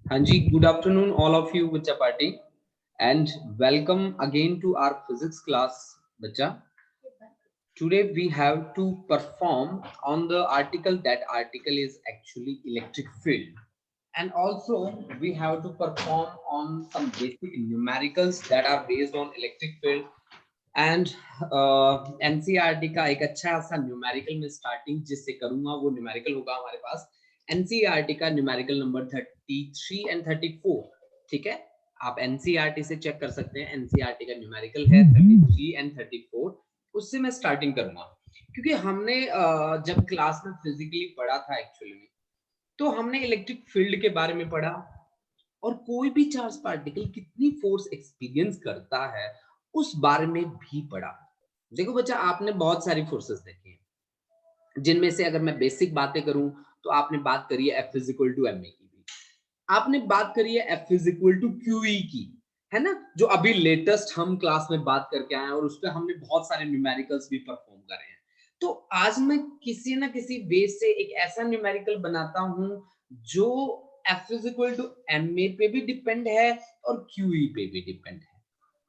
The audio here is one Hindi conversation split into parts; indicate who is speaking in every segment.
Speaker 1: Hanji, good afternoon, all of you, Bacha Party, and welcome again to our physics class, Bacha. Today we have to perform on the article. That article is actually electric field, and also we have to perform on some basic numericals that are based on electric field. And NCERT का एक अच्छा सा न्यूमेरिकल में स्टार्टिंग जिससे करूंगा वो न्यूमेरिकल होगा हमारे पास एनसीईआरटी का न्यूमेरिकल नंबर 33 एंड 34। ठीक है, आप एनसीईआरटी से चेक कर सकते हैं। एनसीईआरटी का न्यूमेरिकल है 33 एंड 34। उससे मैं स्टार्टिंग करूंगा क्योंकि हमने जब क्लास में फिजिकली पढ़ा था एक्चुअली में, तो हमने इलेक्ट्रिक फील्ड के बारे में पढ़ा और कोई भी चार्ज पार्टिकल कितनी फोर्स एक्सपीरियंस करता है उस बारे में भी पढ़ा। देखो बच्चा, आपने बहुत सारी फोर्सेस देखी हैं, जिनमें से अगर मैं बेसिक बातें करूं तो आपने बात करी है F is equal to M A की भी, आपने बात करी है F is equal to Q E की, है ना, जो अभी लेटेस्ट हम क्लास में बात करके आए हैं और उस पर हमने बहुत सारे न्यूमेरिकल्स भी परफॉर्म करे हैं। तो आज मैं किसी ना किसी बेस से एक ऐसा न्यूमेरिकल बनाता हूं जो F is equal to M A पे भी डिपेंड है और क्यू ई पे भी डिपेंड है।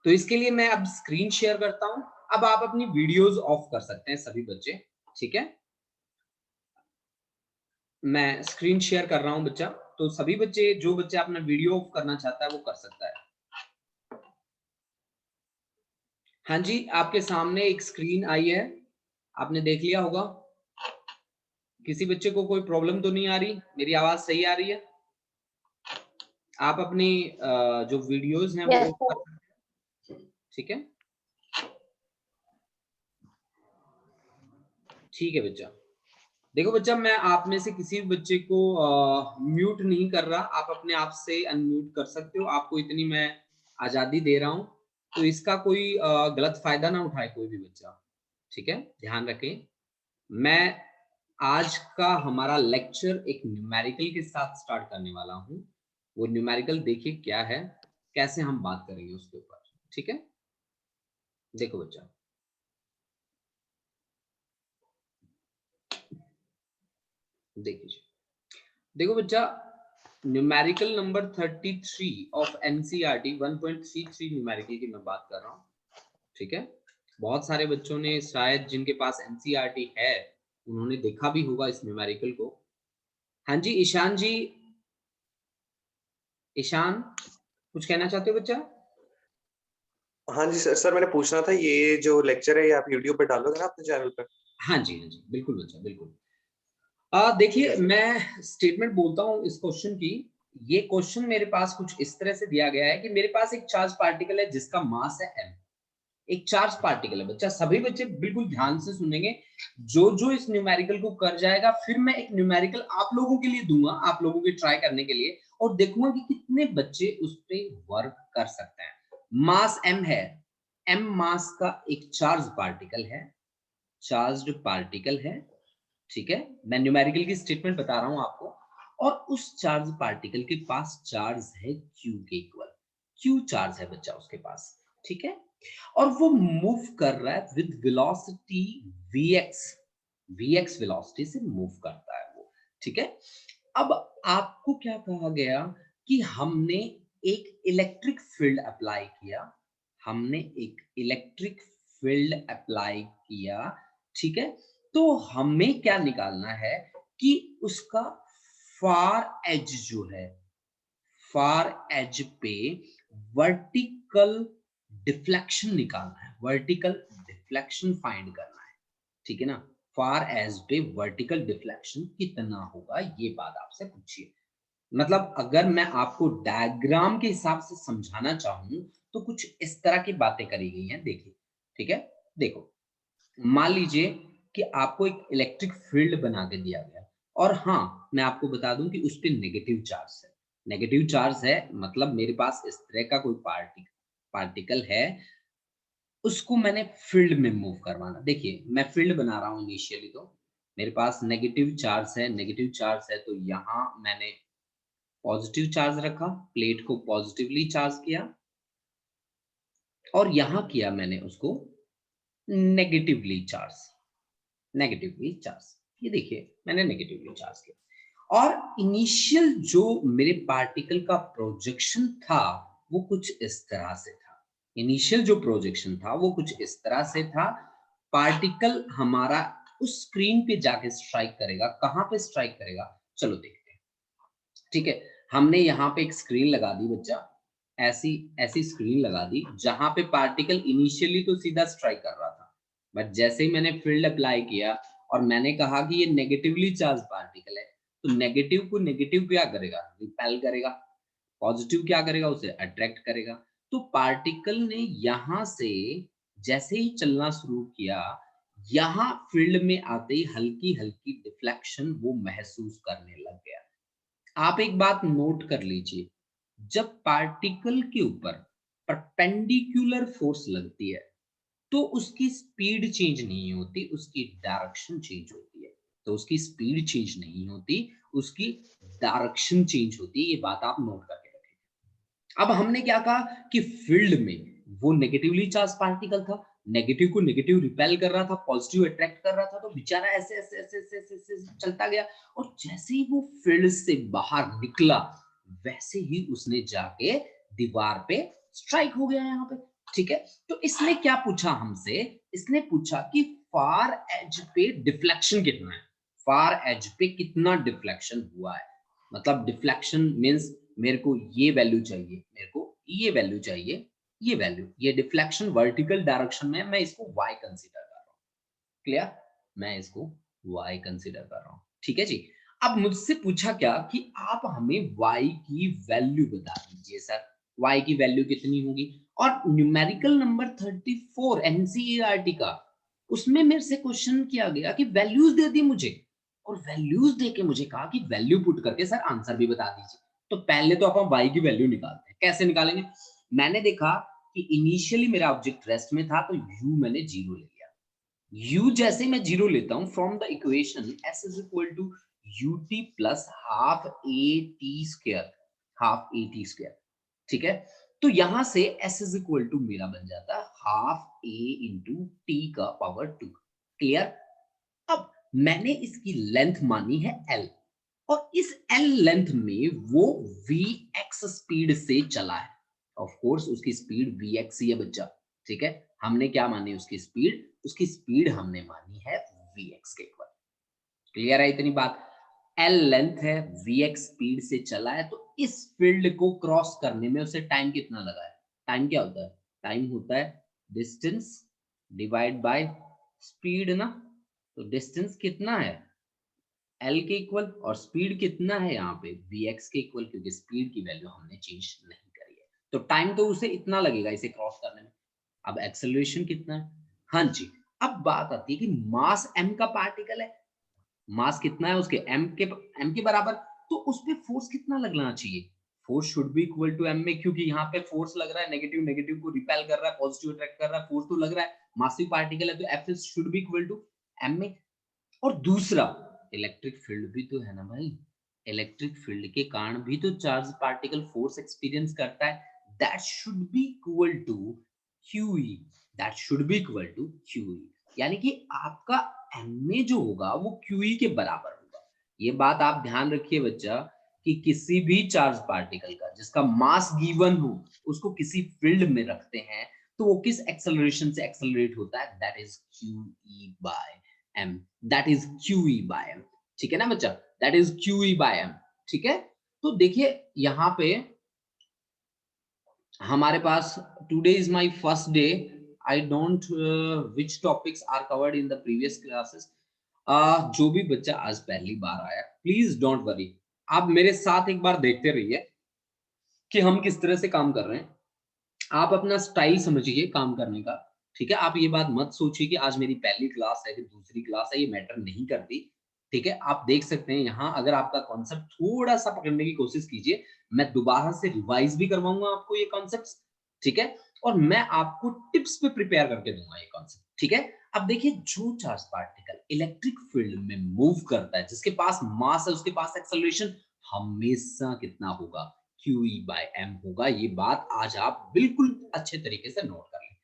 Speaker 1: तो इसके लिए मैं अब स्क्रीन शेयर करता हूं। अब आप अपनी वीडियोस ऑफ कर सकते हैं सभी बच्चे। ठीक है, मैं स्क्रीन शेयर कर रहा हूं बच्चा, तो सभी बच्चे, जो बच्चे अपना वीडियो ऑफ करना चाहता है वो कर सकता है। हाँ जी, आपके सामने एक स्क्रीन आई है, आपने देख लिया होगा। किसी बच्चे को कोई प्रॉब्लम तो नहीं आ रही? मेरी आवाज सही आ रही है? आप अपनी जो वीडियोस हैं वो ऑफ कर सकते हैं। ठीक है, ठीक है बच्चा। देखो बच्चा, मैं आप में से किसी भी बच्चे को म्यूट नहीं कर रहा, आप अपने आप से अनम्यूट कर सकते हो। आपको इतनी मैं आजादी दे रहा हूं, तो इसका कोई गलत फायदा ना उठाए कोई भी बच्चा। ठीक है, ध्यान रखें। मैं आज का हमारा लेक्चर एक न्यूमेरिकल के साथ स्टार्ट करने वाला हूं। वो न्यूमेरिकल देखिए क्या है, कैसे हम बात करेंगे उसके ऊपर। ठीक है, देखो बच्चा, देखिए, देखो बच्चा, numerical number 33 of NCERT 1.33 numerical की मैं बात कर रहा हूँ। ठीक है, बहुत सारे बच्चों ने शायद जिनके पास एनसीईआरटी है उन्होंने देखा भी होगा इस न्यूमेरिकल को। हाँ जी, ईशान जी, ईशान कुछ कहना चाहते हो बच्चा?
Speaker 2: हाँ जी सर, मैंने पूछना था ये जो लेक्चर है ये आप यूट्यूब पे डालोगे ना अपने चैनल पर?
Speaker 1: हाँ जी, हाँ जी, बिल्कुल बच्चा, बिल्कुल। देखिए, मैं स्टेटमेंट बोलता हूँ इस क्वेश्चन की। ये क्वेश्चन मेरे पास कुछ इस तरह से दिया गया है कि मेरे पास एक चार्ज पार्टिकल है जिसका मास है m। एक चार्ज पार्टिकल है बच्चा, सभी बच्चे बिल्कुल ध्यान से सुनेंगे। जो जो इस न्यूमेरिकल को कर जाएगा, फिर मैं एक न्यूमेरिकल आप लोगों के लिए दूंगा, आप लोगों के ट्राई करने के लिए, और देखूंगा कि कितने बच्चे उस पे वर्क कर सकते हैं। मास m है, m मास का एक चार्ज पार्टिकल है, चार्ज्ड पार्टिकल है। ठीक है, मैं न्यूमेरिकल की स्टेटमेंट बता रहा हूं आपको। और उस चार्ज पार्टिकल के पास चार्ज है q के इक्वल, q चार्ज है बच्चा उसके पास। ठीक है, और वो मूव कर रहा है with velocity vx, vx velocity से मूव करता है वो। ठीक है, अब आपको क्या कहा गया कि हमने एक इलेक्ट्रिक फील्ड अप्लाई किया, हमने एक इलेक्ट्रिक फील्ड अप्लाई किया। ठीक है, तो हमें क्या निकालना है कि उसका फार एज जो है, फार एज पे वर्टिकल डिफ्लेक्शन निकालना है, वर्टिकल डिफ्लेक्शन फाइंड करना है। ठीक है ना, फार एज पे वर्टिकल डिफ्लेक्शन कितना होगा ये बात आपसे पूछिए। मतलब अगर मैं आपको डायग्राम के हिसाब से समझाना चाहूं तो कुछ इस तरह की बातें करी गई हैं, देखिए। ठीक है, देखो, मान लीजिए कि आपको एक इलेक्ट्रिक फील्ड बना के दिया गया, और हाँ, मैं आपको बता दूं कि उस पे नेगेटिव चार्ज है। नेगेटिव चार्ज है मतलब मेरे पास इस तरह का कोई पार्टिकल है, उसको मैंने फील्ड में मूव करवाना। देखिए, मैं फील्ड बना रहा हूं इनिशियली, तो मेरे पास नेगेटिव चार्ज है, नेगेटिव चार्ज है, तो यहां मैंने पॉजिटिव चार्ज रखा, प्लेट को पॉजिटिवली चार्ज किया, और यहां किया मैंने उसको नेगेटिवली चार्ज, नेगेटिवली चार्ज। ये देखिए, मैंने नेगेटिवली चार्ज किया, और इनिशियल जो मेरे पार्टिकल का प्रोजेक्शन था वो कुछ इस तरह से था। इनिशियल जो प्रोजेक्शन था वो कुछ इस तरह से था। पार्टिकल हमारा उस स्क्रीन पे जाके स्ट्राइक करेगा। कहाँ पे स्ट्राइक करेगा? चलो देखते हैं। ठीक है, हमने यहाँ पे एक स्क्रीन लगा दी बच्चा, ऐसी ऐसी स्क्रीन लगा दी जहाँ पे पार्टिकल इनिशियली तो सीधा स्ट्राइक कर रहा था, बट जैसे ही मैंने फील्ड अप्लाई किया और मैंने कहा कि ये नेगेटिवली चार्ज पार्टिकल है, तो नेगेटिव को नेगेटिव क्या करेगा? रिपेल करेगा। पॉजिटिव क्या करेगा? उसे अट्रैक्ट करेगा। तो पार्टिकल ने यहाँ से जैसे ही चलना शुरू किया, यहाँ फील्ड में आते ही हल्की हल्की डिफ्लेक्शन वो महसूस करने लग गया। आप एक बात नोट कर लीजिए, जब पार्टिकल के ऊपर परपेंडिकुलर फोर्स लगती है तो उसकी स्पीड चेंज नहीं होती, उसकी डायरेक्शन चेंज होती है। तो उसकी स्पीड चेंज नहीं होती, उसकी डायरेक्शन चेंज होती है। ये बात आप नोट करके रखें। अब हमने क्या कहा कि फील्ड में वो नेगेटिवली चार्ज पार्टिकल था, नेगेटिव को नेगेटिव रिपेल कर रहा था, पॉजिटिव अट्रैक्ट कर रहा था, तो बेचारा ऐसे ऐसे ऐसे ऐसे ऐसे, ऐसे चलता गया। और जैसे ही वो फील्ड से बाहर निकला, वैसे ही उसने जाके दीवार पे स्ट्राइक हो गया यहाँ पे। ठीक है, तो इसने क्या पूछा हमसे? इसने पूछा कि फार एज पे डिफ्लेक्शन कितना है, फार एज पे कितना डिफ्लेक्शन हुआ है। मतलब डिफ्लेक्शन मींस मेरे को ये वैल्यू चाहिए, मेरे को ये वैल्यू चाहिए, ये वैल्यू, ये डिफ्लेक्शन वर्टिकल डायरेक्शन में, मैं इसको y कंसीडर कर रहा हूँ। क्लियर? मैं इसको y कंसीडर कर रहा हूँ। ठीक है जी। अब मुझसे पूछा क्या कि आप हमें y की वैल्यू बता दीजिए सर, y की वैल्यू कितनी होगी? और न्यूमेरिकल नंबर 34 एनसीईआरटी का, उसमें मेरे से क्वेश्चन किया गया कि वैल्यूज दे दी मुझे, और वैल्यूज देके मुझे कहा कि वैल्यू पुट करके सर आंसर भी बता दीजिए। तो पहले तो आप y की वैल्यू निकालते हैं। कैसे निकालेंगे? मैंने देखा कि इनिशियली मेरा ऑब्जेक्ट रेस्ट में था, तो u मैंने 0 ले लिया। u जैसे मैं 0 लेता हूं, from the equation s is equal to ut plus half a t square, half a t square. ठीक है, तो यहां से s इज इक्वल टू मेरा बन जाता है हाफ a इंटू टी का पावर 2। क्लियर? अब मैंने इसकी लेंथ मानी है l, और इस l लेंथ में वो vx स्पीड से चला है। ऑफ कोर्स उसकी स्पीड vx ही है बच्चा। ठीक है, हमने क्या मानी उसकी स्पीड? उसकी स्पीड हमने मानी है vx के इक्वल। क्लियर है इतनी बात? l लेंथ है, vx स्पीड से चला है, तो इस फील्ड को क्रॉस करने में उसे टाइम कितना लगा है? टाइम क्या होता है? टाइम होता है डिस्टेंस डिवाइड बाय स्पीड ना। तो डिस्टेंस कितना है? L के इक्वल, और स्पीड कितना है यहाँ पे? Vx के इक्वल, क्योंकि स्पीड की वैल्यू हमने चेंज नहीं करी है। तो टाइम तो उसे इतना लगेगा इसे क्रॉस करने में। अब एक्सेलरेशन कितना है? हाँ जी, अब बात आती है कि मास m का पार्टिकल है, मास कितना है उसके? m के बराबर, तो उस पे फोर्स कितना लगना चाहिए? Force should be equal to m में, क्योंकि यहाँ पे फोर्स लग रहा है, नेगेटिव नेगेटिव को रिपेल कर रहा है, पॉजिटिव अट्रैक्ट कर रहा है, फोर्स तो लग रहा है, मासिव पार्टिकल है, तो F should be equal to m में। और दूसरा, इलेक्ट्रिक फील्ड भी तो है ना भाई, इलेक्ट्रिक फील्ड के कारण भी तो चार्ज पार्टिकल फोर्स एक्सपीरियंस करता है। That should be equal to QE, that should be equal to QE। यानी कि आपका MA जो होगा वो QE के बराबर होगा। ये बात आप ध्यान रखिए बच्चा, कि किसी भी चार्ज पार्टिकल का जिसका मास गिवन हो, उसको किसी फील्ड में रखते हैं, तो वो किस एक्सेलरेशन से एक्सेलरेट होता है? That is QE by m, that is QE by m। ठीक है ना बच्चा? that is QE by m। ठीक है, तो देखिए यहाँ पे हमारे पास today is my first day, I don't which topics are covered in the previous classes. जो भी बच्चा आज पहली बार आया, प्लीज डोंट वरी, आप मेरे साथ एक बार देखते रहिए कि हम किस तरह से काम कर रहे हैं। आप अपना स्टाइल समझिए काम करने का। ठीक है, आप ये बात मत सोचिए कि आज मेरी पहली क्लास है कि दूसरी क्लास है, ये मैटर नहीं करती। ठीक है, आप देख सकते हैं यहाँ, अगर आपका कॉन्सेप्ट थोड़ा सा पकड़ने की कोशिश कीजिए, मैं दोबारा से रिवाइज भी करवाऊंगा आपको ये कॉन्सेप्ट्स। ठीक है, और मैं आपको टिप्स पे प्रिपेयर करके दूंगा ये कॉन्सेप्ट। ठीक है, अब देखिए, जो चार्ज पार्टिकल इलेक्ट्रिक फील्ड में मूव करता है, जिसके पास मास है, उसके पास एक्सेलरेशन हमेशा कितना होगा? QE by m होगा। ये बात आज आप बिल्कुल अच्छे तरीके से नोट कर लें।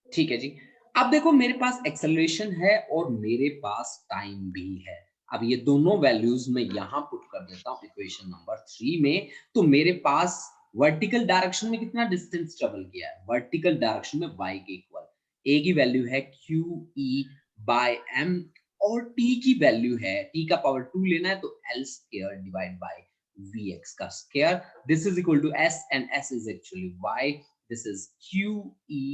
Speaker 1: ठीक है जी। अब देखो, मेरे पास एक्सेलरेशन है और मेरे पास टाइम भी है। अब ये दोनों वैल्यूज मैं यहाँ पुट कर देता हूँ इक्वेशन नंबर 3 में, तो मेरे पास वर्टिकल डायरेक्शन में कितना डिस्टेंस ट्रेवल किया है, वर्टिकल डायरेक्शन में y के इक्वल, a की वैल्यू है QE बाय m और t की वैल्यू है, t का पावर 2 लेना है तो l square divide by vx का square, this is equal to s and s is actually y, this is QE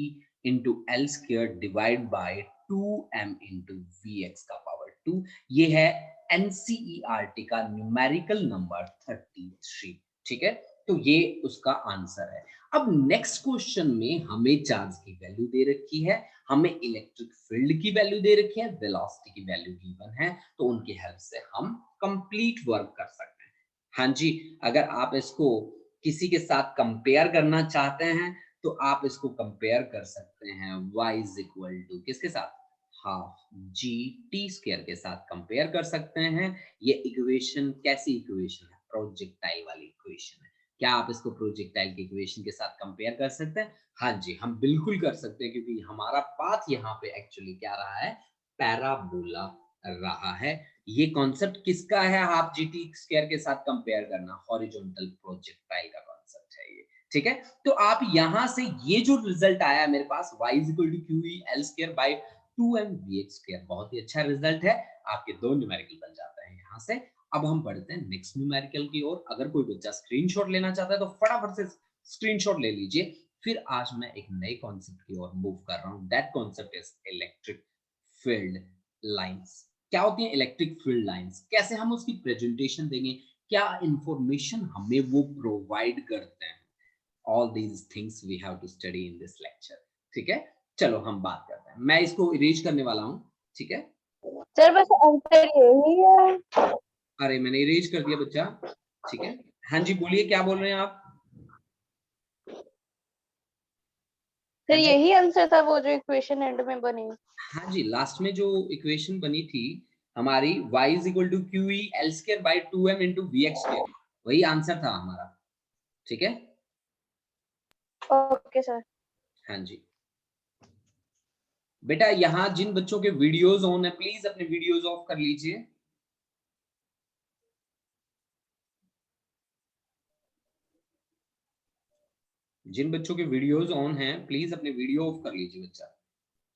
Speaker 1: into l square divide by 2m into vx का पावर 2। ये है NCERT का न्यूमेरिकल नंबर 33, ठीक है, तो ये उसका आंसर है। अब नेक्स्ट क्वेश्चन में हमें चार्ज की वैल्यू दे रखी है, हमें इलेक्ट्रिक फील्ड की वैल्यू दे रखी है, वेलोसिटी की वैल्यू गिवन है, तो उनकी हेल्प से हम कंप्लीट वर्क कर सकते हैं। हाँ जी, अगर आप इसको किसी के साथ कंपेयर करना चाहते हैं तो आप इसको कंपेयर कर सकते हैं y इज इक्वल टू किसके साथ, हाफ जी टी स्क्वायर के साथ कंपेयर कर सकते हैं। ये इक्वेशन कैसी इक्वेशन है, प्रोजेक्टाइल वाली इक्वेशन है। क्या आप इसको प्रोजेक्टाइल के इक्वेशन के साथ कंपेयर कर सकते हैं? हाँ जी, हम बिल्कुल कर सकते हैं, क्योंकि हमारा पाथ यहाँ पे एक्चुअली क्या रहा है, पैराबोला रहा है। ये कॉन्सेप्ट किसका है, हाफ जी टी स्क्वायर के साथ कंपेयर करना, हॉरिजॉन्टल प्रोजेक्टाइल का कॉन्सेप्ट है ये, ठीक है। तो आप यहां से ये जो रिजल्ट आया मेरे पास y is equal to QE L square by 2m vx square, बहुत ही अच्छा रिजल्ट है, आपके दो न्यूमेरिकल बन जाते हैं यहाँ से। अब हम बढ़ते हैं नेक्स्ट न्यूमेरिकल की ओर। अगर कोई बच्चा स्क्रीनशॉट लेना चाहता है तो फटाफट से स्क्रीनशॉट ले लीजिए। फिर आज मैं एक नए कॉन्सेप्ट की ओर मूव कर रहा हूँ, that concept is electric field lines. क्या होती है इलेक्ट्रिक फील्ड लाइंस, कैसे हम उसकी प्रेजेंटेशन देंगे, क्या इंफॉर्मेशन हमें वो प्रोवाइड करते हैं, all these things we have to study in this lecture, ठीक है। चलो हम बात करते हैं, मैं इसको इरेज करने वाला हूँ, ठीक है।
Speaker 3: सर बस आंसर यही है।
Speaker 1: अरे मैंने इरेज कर दिया बच्चा, ठीक है। हाँ जी बोलिए, क्या बोल रहे हैं आप?
Speaker 3: सर यही आंसर था वो जो इक्वेशन एंड में बनी।
Speaker 1: हाँ जी, लास्ट में जो इक्वेशन बनी थी हमारी y is equal to QE L square by 2m into vx square, वही आंसर था हमारा, ठीक है।
Speaker 3: Okay sir.
Speaker 1: हाँ जी बेटा, यहाँ जिन बच्चों के वीडियोस ऑन है प्लीज अपने वीडियोस ऑफ कर लीजिए। जिन बच्चों के वीडियोस ऑन हैं प्लीज अपने वीडियो ऑफ कर लीजिए बच्चा,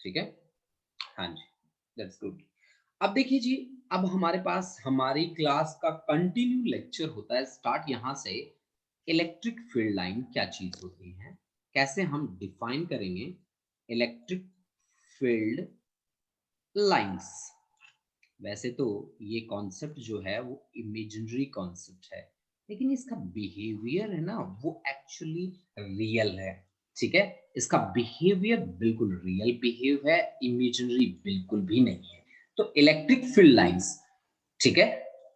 Speaker 1: ठीक है। हाँ जी, दैट्स गुड। अब देखिए जी, अब हमारे पास हमारी क्लास का कंटिन्यू लेक्चर होता है स्टार्ट यहाँ से। इलेक्ट्रिक फील्ड लाइन क्या चीज होती है, कैसे हम डिफाइन करेंगे इलेक्ट्रिक फील्ड लाइंस। वैसे तो ये कॉन्सेप्ट जो है वो इमेजिनरी कॉन्सेप्ट है, लेकिन इसका बिहेवियर है ना वो एक्चुअली रियल है, ठीक है। इसका बिहेवियर बिल्कुल रियल बिहेव है, इमेजिनरी बिल्कुल भी नहीं है। तो इलेक्ट्रिक फील्ड लाइंस, ठीक है,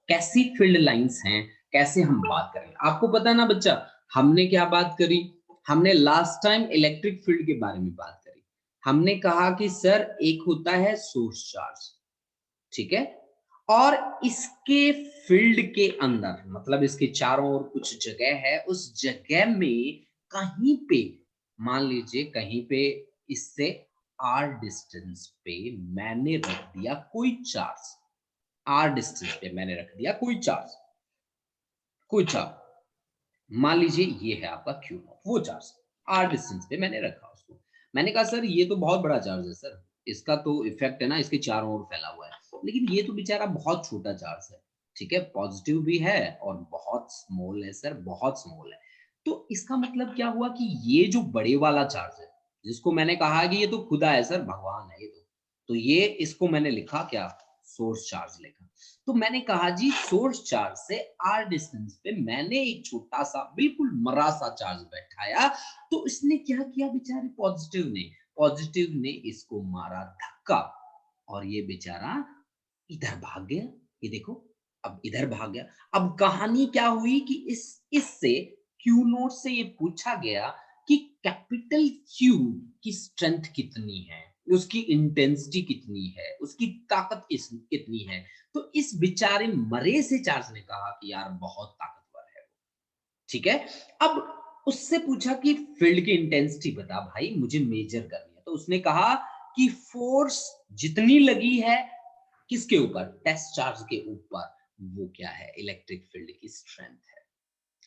Speaker 1: कैसी फील्ड लाइंस हैं, कैसे हम बात करेंगे। आपको पता है ना बच्चा, हमने क्या बात करी, हमने लास्ट टाइम इलेक्ट्रिक फील्ड के बारे में बात करी। हमने कहा कि सर एक होता है सोर्स चार्ज, ठीक है, और इसके फील्ड के अंदर मतलब इसके चारों ओर कुछ जगह है, उस जगह में कहीं पे मान लीजिए कहीं पे इससे r डिस्टेंस पे मैंने रख दिया कोई चार्ज, r डिस्टेंस पे मैंने रख दिया कोई चार्ज, कोई चार्ज मान लीजिए ये है आपका Q नॉट, वो चार्ज r डिस्टेंस पे मैंने रखा उसको। मैंने कहा सर ये तो बहुत बड़ा चार्ज है सर, इसका तो इफेक्ट है ना इसके चारों ओर फैला हुआ है, लेकिन ये तो बेचारा बहुत छोटा चार्ज है, ठीक है, पॉजिटिव भी है और बहुत स्मॉल है सर, बहुत स्मॉल है। तो इसका मतलब क्या हुआ कि ये जो बड़े वाला चार्ज है, जिसको मैंने कहा कि ये तो खुदा है सर, भगवान है ये तो ये इसको मैंने लिखा क्या, सोर्स चार्ज लिखा। तो मैंने कहा जी सोर्स चार्ज से r डिस्टेंस पे मैंने एक छोटा सा बिल्कुल मरा सा चार्ज बैठाया, तो इसने क्या किया बेचारे पॉजिटिव ने इसको मारा धक्का और ये बेचारा इधर भाग गया। ये देखो अब इधर भाग गया। अब कहानी क्या हुई कि इससे Q नोट से ये पूछा गया कि कैपिटल Q की स्ट्रेंथ कितनी है, उसकी इंटेंसिटी कितनी है, उसकी ताकत कितनी है। तो इस बेचारे मरे से चार्ज ने कहा कि यार बहुत ताकतवर है, ठीक है। अब उससे पूछा कि फील्ड की इंटेंसिटी बता भाई, मुझे मेजर करनी है। तो उसने कहा कि फोर्स जितनी लगी है किसके ऊपर? टेस्ट चार्ज के ऊपर। वो क्या है? इलेक्ट्रिक फील्ड की स्ट्रेंथ है।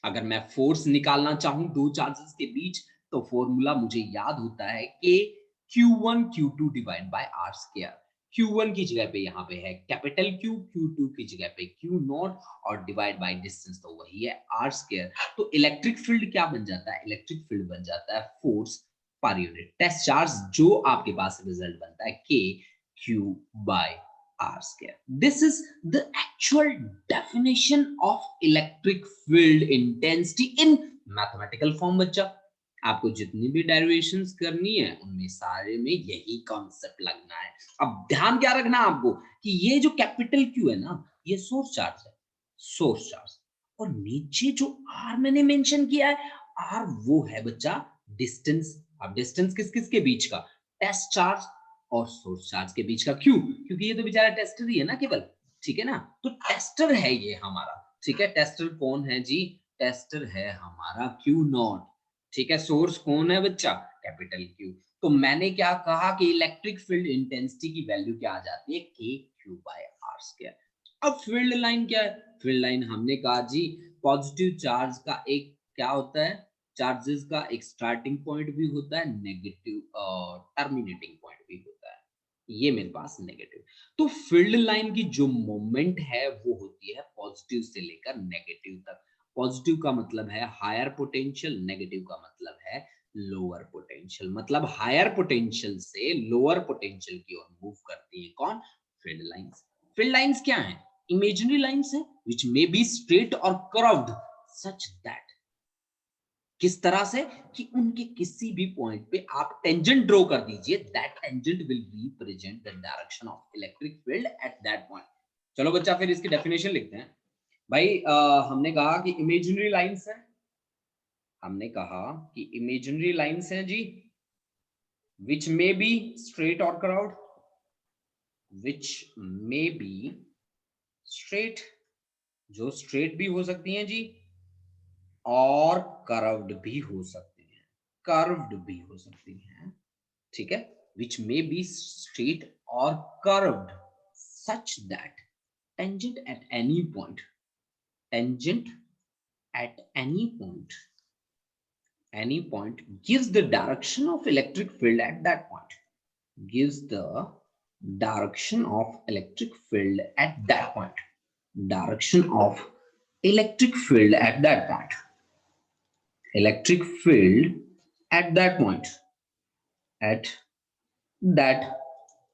Speaker 1: अगर मैं फोर्स निकालना चाहूं दो चार्जेस के बीच, तो फॉर्मूला मुझे याद होता है कि Q1 Q2 divide by R square. Q1 की जगह पे यहाँ पे है कैपिटल Q, Q2 की जगह पे Q नॉट और डिवाइड बाय डिस्टेंस, तो वही है R स्क्वायर। तो इलेक्ट्रिक फील्ड क्या बन जाता है? इलेक्ट्रिक फील्ड बन जाता है force per unit test charge, जो आपके पास रिजल्ट बनता है K Q bye R square. This is the actual definition of electric field intensity in mathematical form। बच्चा, आपको जितनी भी डेरिवेशंस करनी है उनमें सारे में यही कॉन्सेप्ट लगना है। अब ध्यान क्या रखना आपको कि ये जो कैपिटल Q है ना, ये सोर्स चार्ज है, सोर्स चार्ज। और नीचे जो R मैंने मेंशन किया है, R वो है बच्चा डिस्टेंस। अब डिस्टेंस किस किस के बीच का? टेस्ट चार्ज और सोर्स चार्ज के बीच का। क्यों? क्योंकि ये तो बेचारा टेस्टर ही है ना केवल, ठीक है ना? तो टेस्टर है ये हमारा, ठीक है। टेस्टर कौन है जी? टेस्टर है हमारा Q नॉट, ठीक है। सोर्स कौन है बच्चा? Capital Q। तो मैंने क्या कहा कि इलेक्ट्रिक फील्ड इंटेंसिटी की वैल्यू क्या आ जाती है? K Q bye R square. अब फील्ड लाइन क्या है? फील्ड लाइन हमने कहा जी पॉजिटिव चार्ज का एक क्या होता है? चार्जेस का एक स्टार्टिंग पॉइंट भी होता है, नेगेटिव और टर्मिनेटिंग पॉइंट भी होता है। ये मेरे पास नेगेटिव। तो फील्ड लाइन की जो मोमेंट है वो होती है पॉजिटिव से लेकर नेगेटिव तक। पॉजिटिव का मतलब है हायर पोटेंशियल, नेगेटिव का मतलब है लोअर पोटेंशियल। मतलब हायर पोटेंशियल से लोअर पोटेंशियल की ओर मूव करती है कौन? Field lines. फील्ड लाइंस क्या है? इमेजिनरी लाइंस है व्हिच मे बी स्ट्रेट और कर्व्ड सच दैट, किस तरह से कि उनके किसी भी पॉइंट पे आप टेंजेंट ड्रॉ कर दीजिए, that tangent will represent the direction of electric field at that point. चलो बच्चा फिर इसकी डेफिनेशन लिखते हैं। भाई हमने कहा कि इमेजिनरी लाइंस है, हमने कहा कि इमेजिनरी लाइंस हैं जी which may be straight or curved, which may be straight, जो straight भी हो सकती हैं जी और कर्व्ड भी हो सकती हैं, कर्व्ड भी हो सकती हैं, ठीक है। which may be straight or curved such that tangent at any point, tangent at any point gives the direction of electric field at that point, gives the direction of electric field at that point, direction of electric field at that point, electric field at that point, at that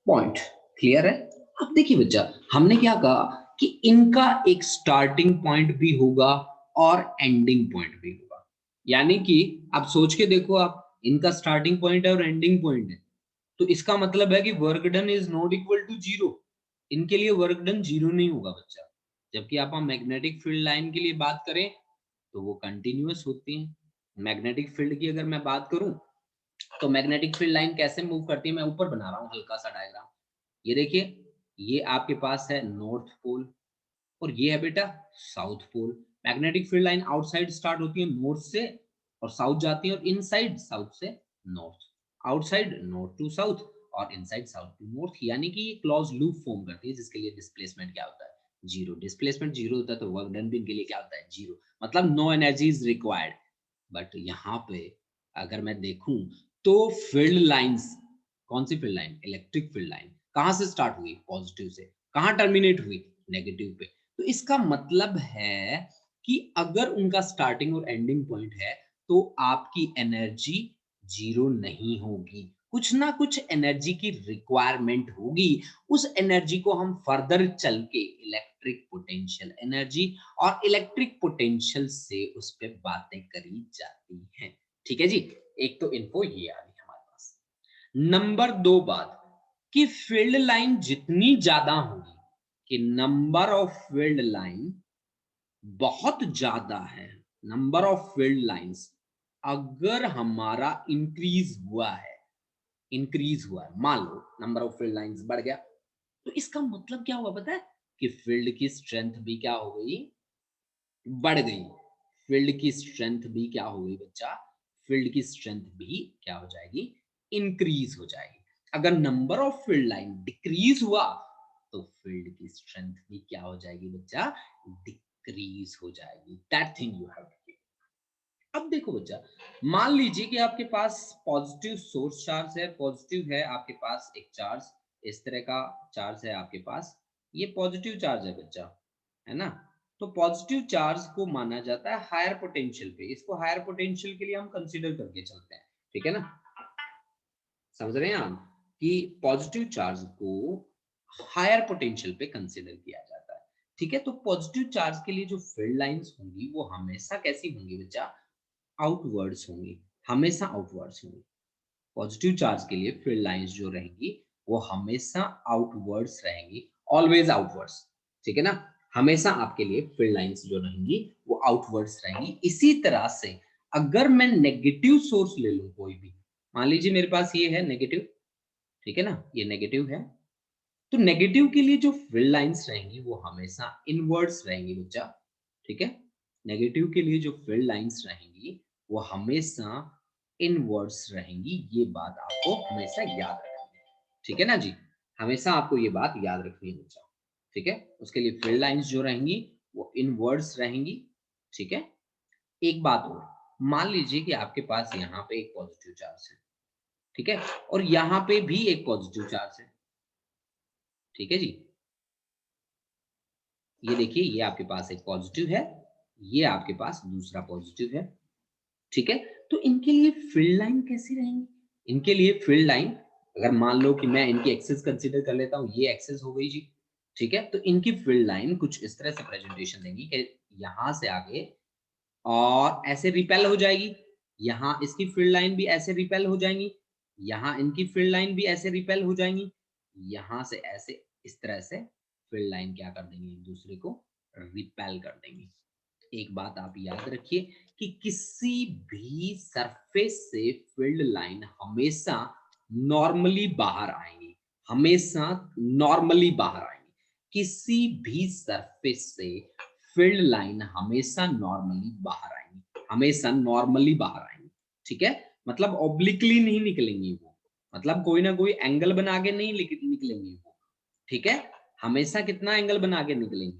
Speaker 1: point। Clear है? अब देखिए बच्चा, हमने क्या कहा कि इनका एक स्टार्टिंग पॉइंट भी होगा और एंडिंग पॉइंट भी होगा। यानी कि आप सोच के देखो, आप इनका स्टार्टिंग पॉइंट है और एंडिंग पॉइंट है, तो इसका मतलब है कि work done is not equal to zero. इनके लिए वर्क डन जीरो नहीं होगा बच्चा। जबकि आप मैग्नेटिक फील्ड लाइन के लिए बात करें तो वो कंटिन्यूअस होती है। मैग्नेटिक फील्ड की अगर मैं बात करूं तो मैग्नेटिक फील्ड लाइन कैसे मूव करती है, मैं ऊपर बना रहा हूं हल्का सा डायग्राम। ये देखिए, ये आपके पास है नॉर्थ पोल और ये है बेटा south pole. Magnetic field line outside start होती है नॉर्थ से और साउथ जाती है, और इनसाइड साउथ से north, outside north to south और इनसाइड साउथ टू नॉर्थ। यानी कि ये क्लोज लूप फॉर्म करती है, जिसके लिए डिस्प्लेसमेंट क्या होता है? जीरो। डिस्प्लेसमेंट जीरो होता है तो वर्क डन भी इनके लिए क्या होता है? जीरो। मतलब no energy is required. But यहाँ पे अगर मैं देखूं तो फील्ड लाइंस, कौन सी field line? Electric field line कहां से स्टार्ट हुई? पॉजिटिव से। कहां टर्मिनेट हुई? नेगेटिव पे। तो इसका मतलब है कि अगर उनका स्टार्टिंग और एंडिंग पॉइंट है तो आपकी एनर्जी जीरो नहीं होगी, कुछ ना कुछ एनर्जी की रिक्वायरमेंट होगी। उस एनर्जी को हम फर्दर चल के इलेक्ट्रिक पोटेंशियल एनर्जी और इलेक्ट्रिक पोटेंशियल से उस पर बातें करी जाती हैं। ठीक है जी, एक तो इन्फो ये आ गई हमारे पास। नंबर दो बात कि फील्ड लाइन जितनी ज्यादा होगी, कि नंबर ऑफ फील्ड लाइन बहुत ज्यादा है, नंबर ऑफ फील्ड लाइंस अगर हमारा इंक्रीज हुआ है, मान लो नंबर ऑफ फील्ड लाइंस बढ़ गया, तो इसका मतलब क्या हुआ पता है? कि फील्ड की स्ट्रेंथ भी क्या हो गई? बढ़ गई। फील्ड की स्ट्रेंथ भी क्या हो गई बच्चा? फील्ड की स्ट्रेंथ भी क्या हो जाएगी? इंक्रीज हो जाएगी। अगर number of field line decrease हुआ तो फील्ड की स्ट्रेंथ भी क्या हो जाएगी बच्चा, डिक्रीज हो जाएगी। That thing you have to. अब देखो बच्चा, मान लीजिए कि आपके पास पॉजिटिव सोर्स चार्ज है, पॉजिटिव है आपके पास एक चार्ज, इस तरह का चार्ज है आपके पास, ये पॉजिटिव चार्ज है बच्चा, है ना। तो पॉजिटिव चार्ज को माना जाता है हायर पोटेंशियल पे, इसको हायर पोटेंशियल के लिए हम कंसीडर करके चलते हैं, ठीक है ना। समझ रहे हैं आप कि पॉजिटिव चार्ज को हायर पोटेंशियल पे कंसीडर किया जाता है, ठीक है। तो पॉजिटिव चार्ज के लिए जो फील्ड लाइंस होंगी वो हमेशा कैसी होंगी बच्चा, आउटवर्ड्स होंगी, हमेशा आउटवर्ड्स होंगी। पॉजिटिव चार्ज के लिए फील्ड लाइंस जो रहेंगी वो हमेशा आउटवर्ड्स रहेंगी, ऑलवेज आउटवर्ड्स, ठीक है ना। हमेशा आपके लिए फील्ड लाइंस जो रहेंगी वो आउटवर्ड्स रहेंगी। इसी तरह से अगर मैं नेगेटिव सोर्स ले लूं कोई भी, मान लीजिए मेरे पास ये है नेगेटिव, ठीक है ना, ये नेगेटिव है, तो नेगेटिव के लिए जो फील्ड लाइंस रहेंगी वो हमेशा इनवर्ड्स रहेंगी बच्चा, ठीक है। नेगेटिव के लिए जो फील्ड लाइंस रहेंगी वो हमेशा इनवर्ड्स रहेंगी, ये बात आपको हमेशा याद रखनी है, ठीक है ना जी। हमेशा आपको ये बात याद रखनी है बच्चा, ठीक है। उसके लिए फील्ड लाइंस जो रहेंगी वो इनवर्ड्स रहेंगी, ठीक है। एक बात और, मान लीजिए कि आपके पास यहाँ पे एक पॉजिटिव चार्ज है, ठीक है, और यहाँ पे भी एक पॉजिटिव चार्ज है, ठीक है जी। ये देखिए, ये आपके पास एक पॉजिटिव है, ये आपके पास दूसरा पॉजिटिव है, ठीक है। तो इनके लिए फील्ड लाइन कैसी रहेंगी, इनके लिए फील्ड लाइन, अगर मान लो कि मैं इनकी एक्सेस कंसीडर कर लेता हूँ, ये एक्सेस हो गई जी, ठीक है। तो इनकी फील्ड लाइन कुछ इस तरह से प्रेजेंटेशन देंगी कि यहां से आगे और ऐसे रिपेल हो जाएगी, यहाँ इसकी फील्ड लाइन भी ऐसे रिपेल हो जाएंगी, यहाँ इनकी फील्ड लाइन भी ऐसे रिपेल हो जाएंगी, यहाँ से ऐसे इस तरह से फील्ड लाइन क्या कर देंगी, एक दूसरे को रिपेल कर देंगी। एक बात आप याद रखिए कि किसी भी सरफेस से फील्ड लाइन हमेशा नॉर्मली बाहर आएंगी, हमेशा नॉर्मली बाहर आएंगी। किसी भी सरफेस से फील्ड लाइन हमेशा नॉर्मली बाहर आएंगी, हमेशा नॉर्मली बाहर आएंगी, ठीक है। मतलब ऑब्लिकली नहीं निकलेंगी वो, मतलब कोई ना कोई एंगल बना के नहीं निकलेंगी वो, ठीक है। हमेशा कितना एंगल बना के निकलेंगी,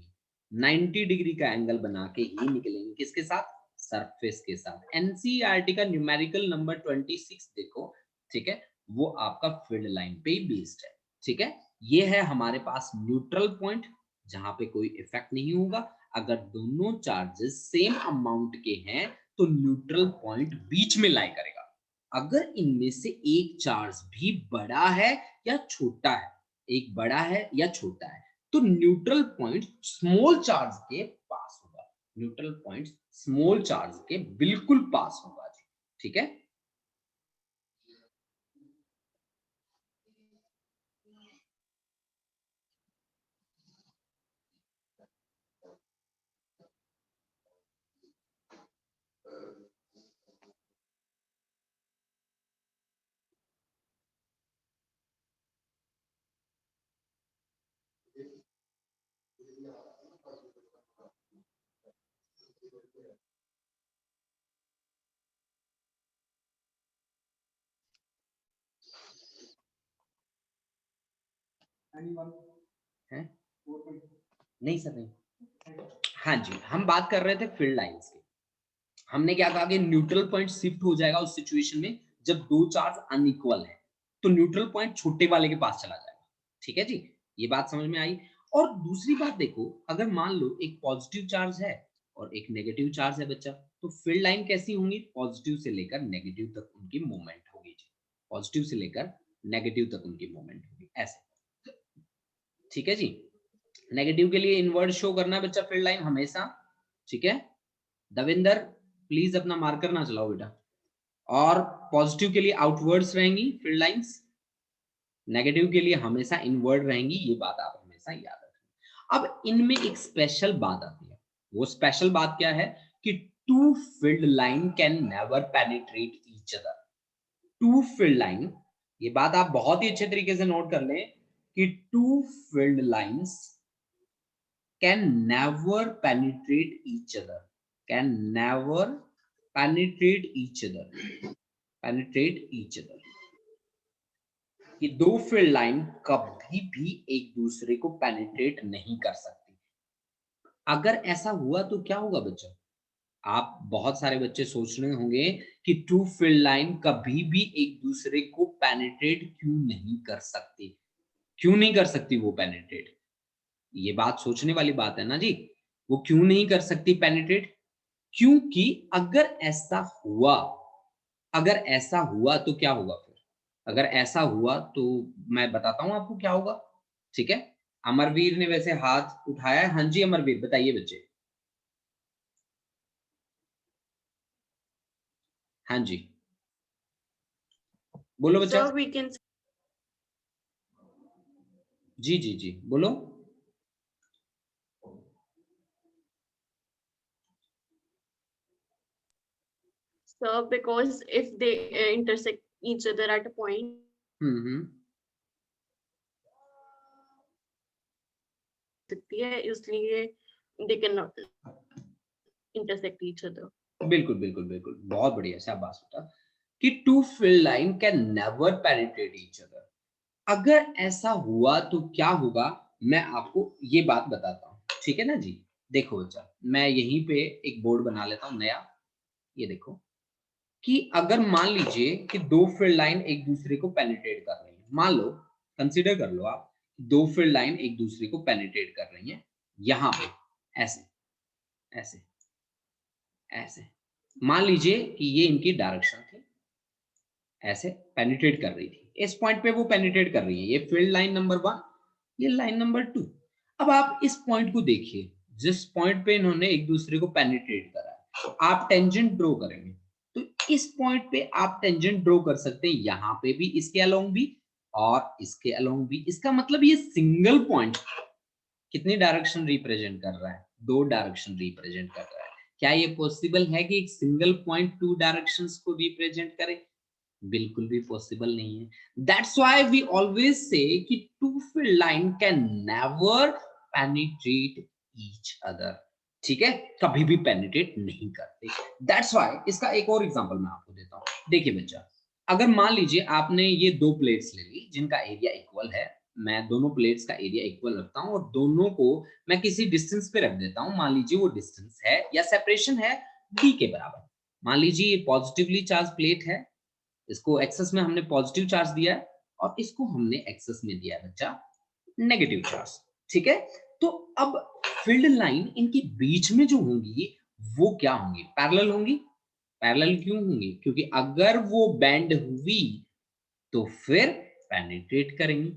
Speaker 1: 90 डिग्री का एंगल बना के ही निकलेंगे, किसके साथ, सरफेस के साथ। एनसीईआरटी का न्यूमेरिकल नंबर 26 देखो, ठीक है, वो आपका फील्ड लाइन पे ही बेस्ड है, ठीक है। ये है हमारे पास न्यूट्रल पॉइंट, जहां पे कोई इफेक्ट नहीं होगा। अगर दोनों चार्जेस सेम अमाउंट के हैं तो न्यूट्रल पॉइंट बीच में लाई करेगा। अगर इनमें से एक चार्ज भी बड़ा है या छोटा है, एक बड़ा है या छोटा है, तो न्यूट्रल पॉइंट स्मॉल चार्ज के पास होगा, न्यूट्रल पॉइंट स्मॉल चार्ज के बिल्कुल पास होगा जी, ठीक है। है? नहीं सर, नहीं। हाँ जी, हम बात कर रहे थे फील्ड लाइंस की। हमने क्या कहा कि न्यूट्रल पॉइंट शिफ्ट हो जाएगा उस सिचुएशन में जब दो चार्ज अनइक्वल है, तो न्यूट्रल पॉइंट छोटे वाले के पास चला जाएगा, ठीक है जी। ये बात समझ में आई। और दूसरी बात देखो, अगर मान लो एक पॉजिटिव चार्ज है और एक नेगेटिव चार्ज है बच्चा, तो फील्ड लाइन कैसी होंगी, पॉजिटिव से लेकर नेगेटिव तक उनकी मूवमेंट होगी जी, पॉजिटिव से लेकर नेगेटिव तक उनकी मूवमेंट होगी, ऐसे, ठीक है जी। नेगेटिव के लिए इनवर्ड शो करना है बच्चा फील्ड लाइन हमेशा, ठीक है। दविंदर प्लीज अपना मार्कर ना चलाओ बेटा। और पॉजिटिव के लिए आउटवर्ड्स रहेंगी फील्ड लाइंस, नेगेटिव के लिए हमेशा इनवर्ड रहेंगी, ये बात आप हमेशा याद रखें। अब इनमें एक स्पेशल बात आती है, वो स्पेशल बात क्या है कि two field line can never penetrate each other. Two field line, ये बात आप बहुत ही अच्छे तरीके से नोट कर लें कि two field lines can never penetrate each other, can never penetrate each other, penetrate each other। कि दो फील्ड लाइन कभी भी एक दूसरे को पेनिट्रेट नहीं कर सकती। अगर ऐसा हुआ तो क्या होगा बच्चों? आप बहुत सारे बच्चे सोच रहे होंगे कि टू फील्ड लाइन कभी भी एक दूसरे को पेनिट्रेट क्यों नहीं कर सकती? क्यों नहीं कर सकती वो पेनिट्रेट? ये बात सोचने वाली बात है ना जी। वो क्यों नहीं कर सकती पेनिट्रेट? क्योंकि अगर ऐसा हुआ तो क्या होगा फिर? अगर ऐसा हुआ तो मैं बताता हूँ आपको क्या होगा, ठीक है? अमरवीर ने वैसे हाथ उठाया है। हाँ जी, अमरवीर बताइए बच्चे। हाँ जी, बोलो बच्चा।
Speaker 4: So we can
Speaker 1: जी, जी, जी, बोलो।
Speaker 4: so because if they intersect each other at a point,
Speaker 1: हुँ।
Speaker 4: सकती है, इसलिए they cannot intersect each other.
Speaker 1: बिल्कुल, बिल्कुल, बिल्कुल। बहुत बढ़िया, शाबाश बेटा। कि two field line can never penetrate each other. अगर ऐसा हुआ तो क्या होगा, मैं आपको ये बात बताता हूँ, ठीक है ना जी? देखो बच्चा, मैं यहीं पे एक बोर्ड बना लेता हूँ नया, ये देखो, कि अगर मान लीजिए कि दो फील्ड लाइन एक दूसरे को पेनिट्रेट कर रही हैं, मान लो, कंसीडर कर लो आप, दो फील्ड लाइन एक दूसरे को पेनिट्रेट कर रही हैं, यहाँ पे, ऐसे, ऐसे, ऐसे। मान लीजिए कि ये इनकी डायरेक्शन थी, ऐसे पेनिट्रेट कर रही थी। इस पॉइंट पे वो पेनिट्रेट कर रही है, ये फील्ड लाइन नंबर 1, ये लाइन नंबर 2। अब आप इस पॉइंट को देखिए, जिस पॉइंट पे इन्होंने एक दूसरे को पेनिट्रेट करा है, आप टेंजेंट ड्रॉ करेंगे, तो इस पॉइंट पे आप टेंजेंट ड्रॉ कर सकते हैं, यहाँ पे भी इसके अलोंग भी और इसके अलोंग भी। इसका मतलब ये सिंगल पॉइंट कितनी डायरेक्शन रिप्रेजेंट कर रहा है? 2 डायरेक्शन रिप्रेजेंट कर रहा है। क्या ये पॉसिबल है कि एक सिंगल पॉइंट 2 डायरेक्शंस को रिप्रेजेंट करे? बिल्कुल भी पॉसिबल नहीं है। That's why we always say कि two field line can never penetrate each other, ठीक है? कभी भी पेनिट्रेट नहीं करते। दैट्स व्हाई इसका एक और एग्जांपल मैं आपको देता हूँ। देखिए बच्चा, अगर मान लीजिए आपने ये दो प्लेट्स ले ली जिनका एरिया इक्वल है, मैं दोनों प्लेट्स का एरिया इक्वल रखता हूँ और दोनों को मैं किसी डिस्टेंस पे रख देता हूँ। मान लीजिए वो डिस्टेंस है या सेपरेशन है d के बराबर। मान लीजिए ये पॉजिटिवली चार्ज प्लेट है, इसको एक्सेस में हमने पॉजिटिव चार्ज दिया है और इसको हमने एक्सेस में दिया है बच्चा नेगेटिव चार्ज, ठीक है? तो अब फील्ड लाइन इनके बीच में जो होंगी वो क्या होंगी? पैरेलल होंगी। पैरेलल क्यों होंगी? क्योंकि अगर वो बेंड हुई तो फिर पेनिट्रेट करेंगी,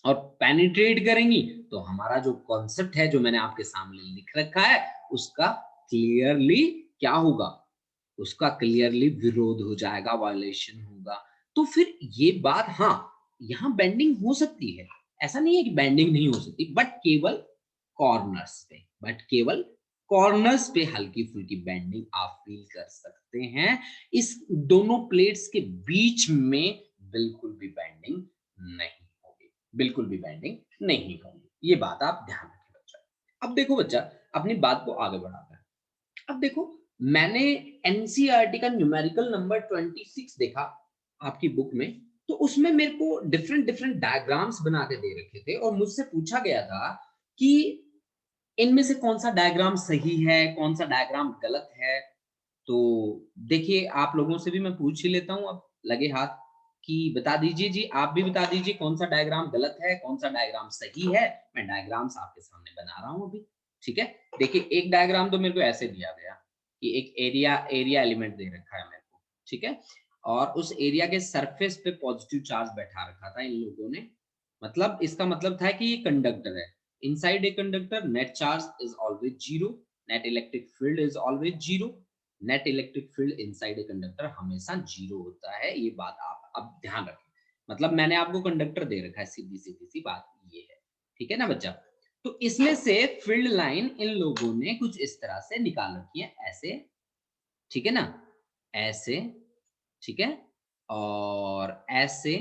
Speaker 1: और पेनिट्रेट करेंगी तो हमारा जो कॉन्सेप्ट है जो मैंने आपके सामने लिख रखा है उसका क्लियरली क्या होगा? उसका क्लियरली विरोध हो जाएगा, वायलेशन होगा। तो फिर ये बात, हाँ, यहाँ बेंडिंग हो सकती है, ऐसा नहीं है कि बेंडिंग नहीं हो सकती, बट केवल कॉर्नर्स पे हल्की फुल्की बेंडिंग आप फील कर सकते हैं। इस दोनों प्लेट्स के बीच में बिल्कुल भी बेंडिंग नहीं होगी, बिल्कुल भी बेंडिंग नहीं होगी। ये बात आप ध्यान रखें बच्चा। अब देखो बच्चा, अपनी बात को आगे बढ़ाते हैं। अब देखो, मैंने एनसीईआरटी का न्यूमेरिकल नंबर 26 देखा आपकी बुक में, तो उसमें मेरे को डिफरेंट डिफरेंट डायग्राम्स बना के दे रखे थे और मुझसे पूछा गया था कि इनमें से कौन सा डायग्राम सही है, कौन सा डायग्राम गलत है। तो देखिए, आप लोगों से भी मैं पूछ ही लेता हूँ अब लगे हाथ, कि बता दीजिए जी, आप भी बता दीजिए कौन सा डायग्राम गलत है, कौन सा डायग्राम सही है। मैं डायग्राम्स आपके सामने बना रहा हूँ अभी, ठीक है? देखिए, एक डायग्राम तो मेरे को ऐसे दिया गया कि एक एरिया एलिमेंट दे रखा है मेरे को, ठीक है? और उस एरिया के सरफेस पे पॉजिटिव चार्ज बैठा रखा था इन लोगों ने। मतलब इसका मतलब था कि ये कंडक्टर है। Inside a conductor net charge is always zero, net electric field is always zero. Net electric field inside a conductor हमेशा जीरो होता है, ये बात आप अब ध्यान रखें। मतलब मैंने आपको कंडक्टर दे रखा है, सीधी सीधी सी बात ये है, ठीक है ना बच्चा? तो इसमें से फील्ड लाइन इन लोगों ने कुछ इस तरह से निकाल रखी है, ऐसे, ठीक है ना? ऐसे, ठीक है? और ऐसे,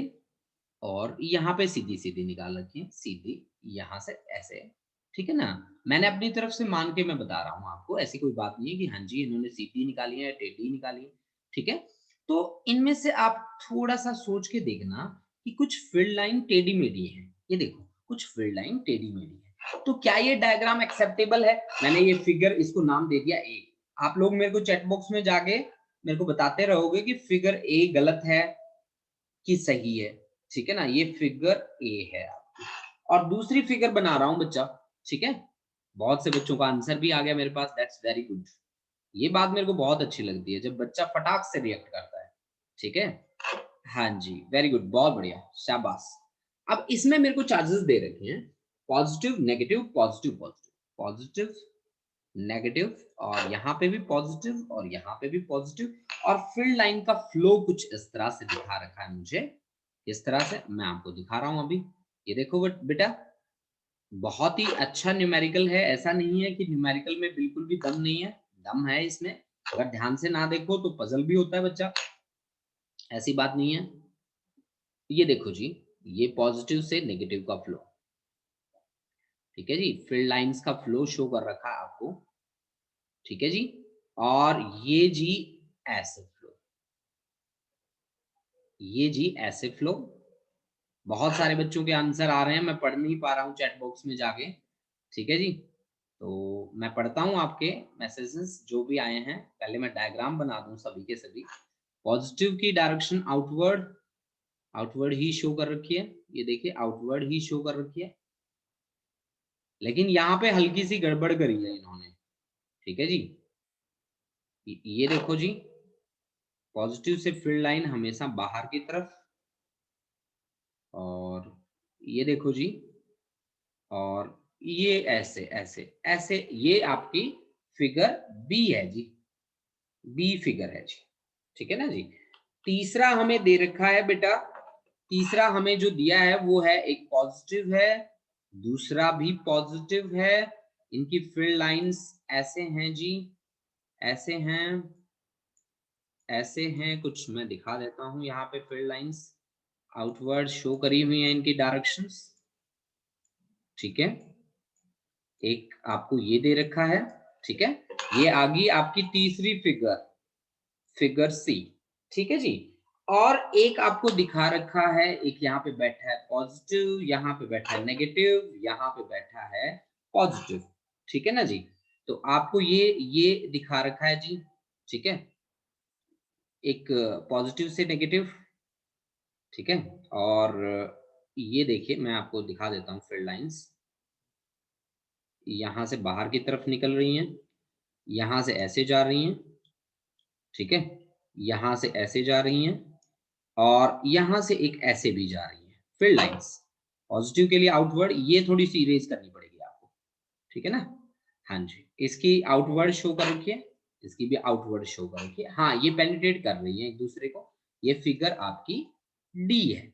Speaker 1: और यहाँ पे सीधी सीधी निकाल रखी है, सीधी यहाँ से ऐसे, ठीक है ना? मैंने अपनी तरफ से मान के मैं बता रहा हूँ आपको, ऐसी कोई बात नहीं है कि हाँ जी इन्होंने सीधी निकाली है, टेढ़ी निकाली है, ठीक है? तो इनमें से आप थोड़ा सा सोच के देखना कि कुछ फील्ड लाइन टेढ़ी मेढ़ी है, ये देखो कुछ फील्ड लाइन टेढ़ी मेढ़ी है, तो क्या ये डायग्राम एक्सेप्टेबल है? मैंने ये फिगर इसको नाम दे दिया ए। आप लोग मेरे को चैट बॉक्स में जाके मेरे को बताते रहोगे कि फिगर ए गलत है कि सही है, ठीक है ना। ये फिगर ए है आपकी, और दूसरी फिगर बना रहा हूं बच्चा, ठीक है। बहुत से बच्चों का आंसर भी आ गया मेरे पास, दैट्स वेरी गुड। ये बात मेरे को बहुत अच्छी लगती है जब बच्चा फटाक से रिएक्ट करता है, ठीक है। हाँ जी, वेरी गुड, बहुत बढ़िया, शाबाश। अब इसमें मेरे को चार्जेस दे रखे हैं, positive negative positive positive positive negative, और यहाँ पे भी पॉजिटिव और यहाँ पे भी पॉजिटिव, और फील्ड लाइन का फ्लो कुछ इस तरह से दिखा रखा है मुझे। इस तरह से मैं आपको दिखा रहा हूं अभी, ये देखो बेटा, बहुत ही अच्छा न्यूमेरिकल है। ऐसा नहीं है कि न्यूमेरिकल में बिल्कुल भी दम नहीं है, दम है इसमें। अगर ध्यान से ना देखो तो पजल भी होता है बच्चा, ऐसी बात नहीं है। ये देखो जी, ये पॉजिटिव से नेगेटिव का फ्लो, ठीक है जी, फील्ड लाइंस का फ्लो शो कर रखा है आपको, ठीक है जी। और ये जी ऐसे फ्लो, ये जी ऐसे फ्लो। बहुत सारे बच्चों के आंसर आ रहे हैं, मैं पढ़ नहीं पा रहा हूँ चैट बॉक्स में जाके, ठीक है जी। तो मैं पढ़ता हूँ आपके मैसेजेस जो भी आए हैं, पहले मैं डायग्राम बना दूं सभी के सभी। पॉजिटिव की डायरेक्शन आउटवर्ड, आउटवर्ड ही शो कर रखी है, ये देखिए आउटवर्ड ही शो कर रखी है, लेकिन यहाँ पे हल्की सी गड़बड़ करी है इन्होंने, ठीक है जी। ये देखो जी, पॉजिटिव से फील्ड लाइन हमेशा बाहर की तरफ, और ये देखो जी, और ये ऐसे ऐसे ऐसे, ये आपकी फिगर बी है जी, बी फिगर है जी, ठीक है ना जी। तीसरा हमें दे रखा है बेटा, तीसरा हमें जो दिया है वो है एक पॉजिटिव है, दूसरा भी पॉजिटिव है, इनकी फील्ड लाइंस ऐसे हैं जी, ऐसे हैं, ऐसे हैं कुछ, मैं दिखा देता हूं यहाँ पे फील्ड लाइंस आउटवर्ड शो करी हुई हैं इनकी डायरेक्शंस, ठीक है। एक आपको ये दे रखा है, ठीक है। ये आ गई आपकी तीसरी फिगर, फिगर सी, ठीक है जी। और एक आपको दिखा रखा है, एक यहाँ पे बैठा है पॉजिटिव, यहाँ पे बैठा है नेगेटिव, यहाँ पे बैठा है पॉजिटिव, ठीक है ना जी। तो आपको ये दिखा रखा है जी, ठीक है, एक पॉजिटिव से नेगेटिव, ठीक है। और ये देखिए मैं आपको दिखा देता हूँ, फील्ड लाइंस यहाँ से बाहर की तरफ निकल रही हैं, यहाँ से ऐसे जा रही हैं, ठीक है, यहाँ से ऐसे जा रही हैं, और यहाँ से एक ऐसे भी जा रही है फील्ड लाइंस। पॉजिटिव के लिए आउटवर्ड ये थोड़ी सी इरेज करनी पड़ेगी आपको, ठीक है ना। हाँ जी, इसकी आउटवर्ड शो कर रखिए, इसकी भी आउटवर्ड शो कर रखिए, हाँ ये पेनिट्रेट कर रही है एक दूसरे को। ये फिगर आपकी डी है,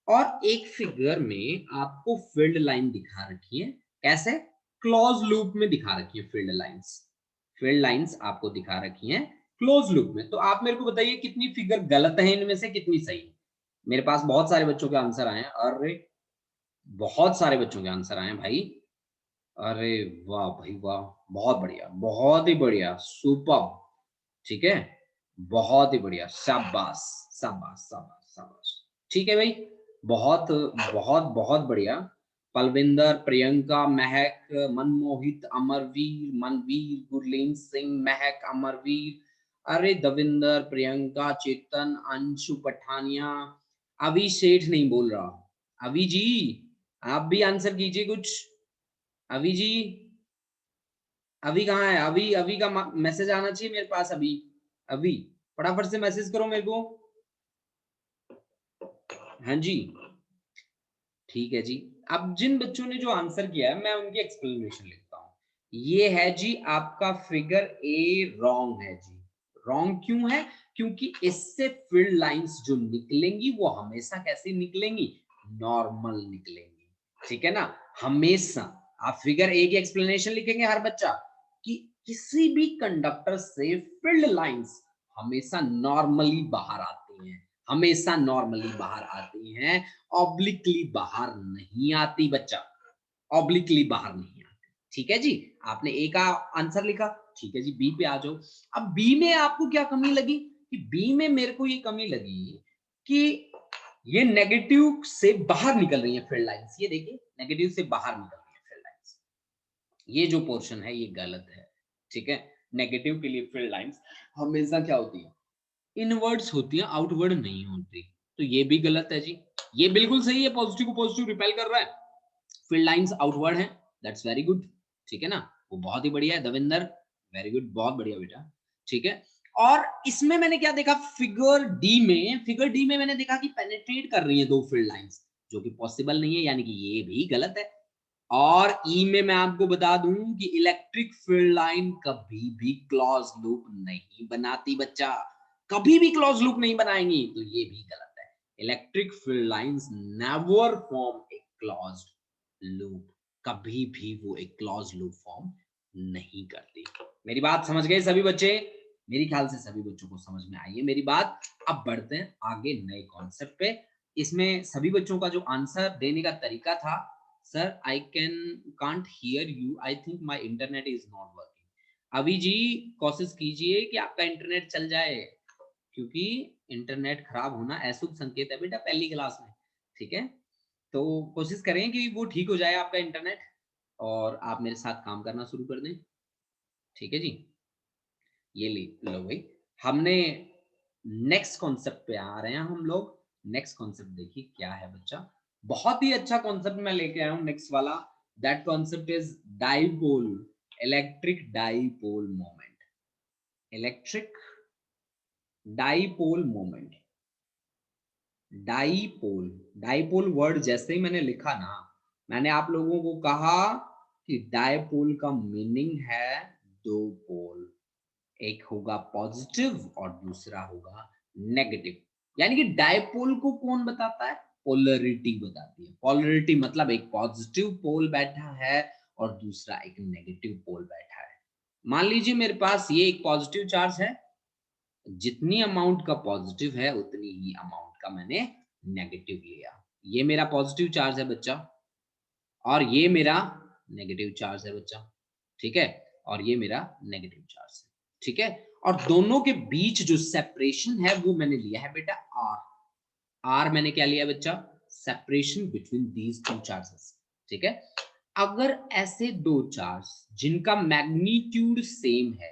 Speaker 1: और एक फिगर में आपको फील्ड लाइन दिखा रखी है, कैसे, क्लोज लूप में दिखा रखी है फील्ड लाइंस, फील्ड लाइंस आपको दिखा रखी हैं क्लोज लूप में। तो आप मेरे को बताइए कितनी फिगर गलत है इनमें से, कितनी सही है। मेरे पास बहुत सारे बच्चों के आंसर आए हैं, अरे बहुत सारे बच्चों के आंसर आए हैं भाई, अरे वाह भाई वाह, बहुत बढ़िया, बहुत ही बढ़िया, सुपर, ठीक है, बहुत ही बढ़िया, शाबाश शाबाश शाबाश शाबाश, ठीक है भाई, बहुत बहुत बहुत बढ़िया। पलविंदर, प्रियंका, महक, मनमोहित, अमरवीर, मनवीर, गुरलीन सिंह, महक, अमरवीर, अरे दविंदर, प्रियंका, चेतन, अंशु पठानिया, अभी सेठ नहीं बोल रहा, अभी जी आप भी आंसर कीजिए कुछ, अभी जी, अभी कहाँ है, अभी अभी का मैसेज आना चाहिए मेरे पास, अभी अभी फटाफट से मैसेज करो मेरे को, हाँ जी, ठीक है जी। अब जिन बच्चों ने जो आंसर किया है मैं उनकी एक्सप्लेनेशन लिखता हूँ। ये है जी आपका फिगर ए रॉन्ग है जी, रॉन्ग क्यों है, क्योंकि इससे फील्ड लाइंस जो निकलेंगी वो हमेशा कैसे निकलेंगी, नॉर्मल निकलेंगी, ठीक है ना, हमेशा। आप फिगर ए की एक्सप्लेनेशन लिखेंगे हर बच्चा कि किसी भी कंडक्टर से फील्ड लाइंस हमेशा नॉर्मली बाहर आती हैं, हमेशा नॉर्मली बाहर आती हैं, ऑब्लिकली बाहर नहीं आती बच्चा, ऑब्लिकली बाहर नहीं आती, ठीक है जी। आपने ए का आंसर लिखा, ठीक है जी, बी पे आ जाओ। अब बी में आपको क्या कमी लगी, कि बी में मेरे को ये कमी लगी कि ये नेगेटिव से बाहर निकल रही है फील्ड लाइंस, ये देखिए नेगेटिव से बाहर निकल रही है फील्ड लाइंस। ये जो पोर्शन है ये गलत है, ठीक है। नेगेटिव के लिए फील्ड लाइंस हमेशा क्या होती है, इनवर्ड्स होती है, आउटवर्ड नहीं होती। तो ये भी गलत है जी, ये बिल्कुल सही है, पॉजिटिव को पॉजिटिव रिपेल कर रहा है, फील्ड लाइंस आउटवर्ड है, दैट्स वेरी गुड, ठीक है ना, वो बहुत ही बढ़िया है दविंदर, वेरी गुड, बहुत बढ़िया बेटा, ठीक है। और इसमें मैंने क्या देखा, फिगर डी में मैंने देखा कि पेनिट्रेट कर रही है दो फील्ड लाइंस, जो कि पॉसिबल नहीं है, यानी कि ये भी गलत है। और ई में मैं आपको बता दूं कि इलेक्ट्रिक फील्ड लाइन कभी भी क्लोज लूप नहीं बनाती बच्चा, कभी भी क्लोज लूप नहीं बनाएंगी, तो ये भी गलत है। Electric field lines never form a closed loop, कभी भी वो एक क्लोज लूप फॉर्म नहीं करती। मेरी बात समझ गए सभी बच्चे? मेरी ख्याल से सभी बच्चों को समझ में आई है मेरी बात। अब बढ़ते हैं आगे नए कॉन्सेप्ट पे। इसमें सभी बच्चों का जो आंसर देने का तरीका था, sir I can't hear you, I think my internet is not working. अभी जी कोशिश कीजिए कि आपका इंटरनेट चल जाए, क्योंकि इंटरनेट खराब होना अशुभ संकेत है बेटा पहली क्लास में, ठीक है। तो कोशिश करें कि वो ठीक हो जाए आपका इंटरनेट और आप मेरे साथ काम करना शुरू कर दें, ठीक है जी। ये लो भाई, हमने नेक्स्ट कॉन्सेप्ट पे आ रहे हैं हम लोग। नेक्स्ट कॉन्सेप्ट देखिए क्या है बच्चा, बहुत ही अच्छा कॉन्सेप्ट मैं लेके आया हूं नेक्स्ट वाला। That concept is dipole, electric dipole moment, electric dipole moment. Dipole, dipole word जैसे ही मैंने लिखा ना, मैंने आप लोगों को कहा कि डाइपोल का मीनिंग है दो पोल, एक होगा पॉजिटिव और दूसरा होगा नेगेटिव। यानी कि डायपोल को कौन बताता है, पोलरिटी बताती है। पोलरिटी मतलब एक पॉजिटिव पोल बैठा है और दूसरा एक नेगेटिव पोल बैठा है। मान लीजिए मेरे पास ये एक पॉजिटिव चार्ज है, जितनी अमाउंट का पॉजिटिव है उतनी ही अमाउंट का मैंने नेगेटिव लिया। ये मेरा पॉजिटिव चार्ज है बच्चा और ये मेरा नेगेटिव चार्ज है बच्चा, ठीक है, और ये मेरा नेगेटिव चार्ज है, ठीक है। और दोनों के बीच जो सेपरेशन है वो मैंने लिया है बेटा आर। आर मैंने क्या लिया बच्चा, separation between these two charges, ठीक है। अगर ऐसे दो चार्ज जिनका मैग्नीट्यूड सेम है,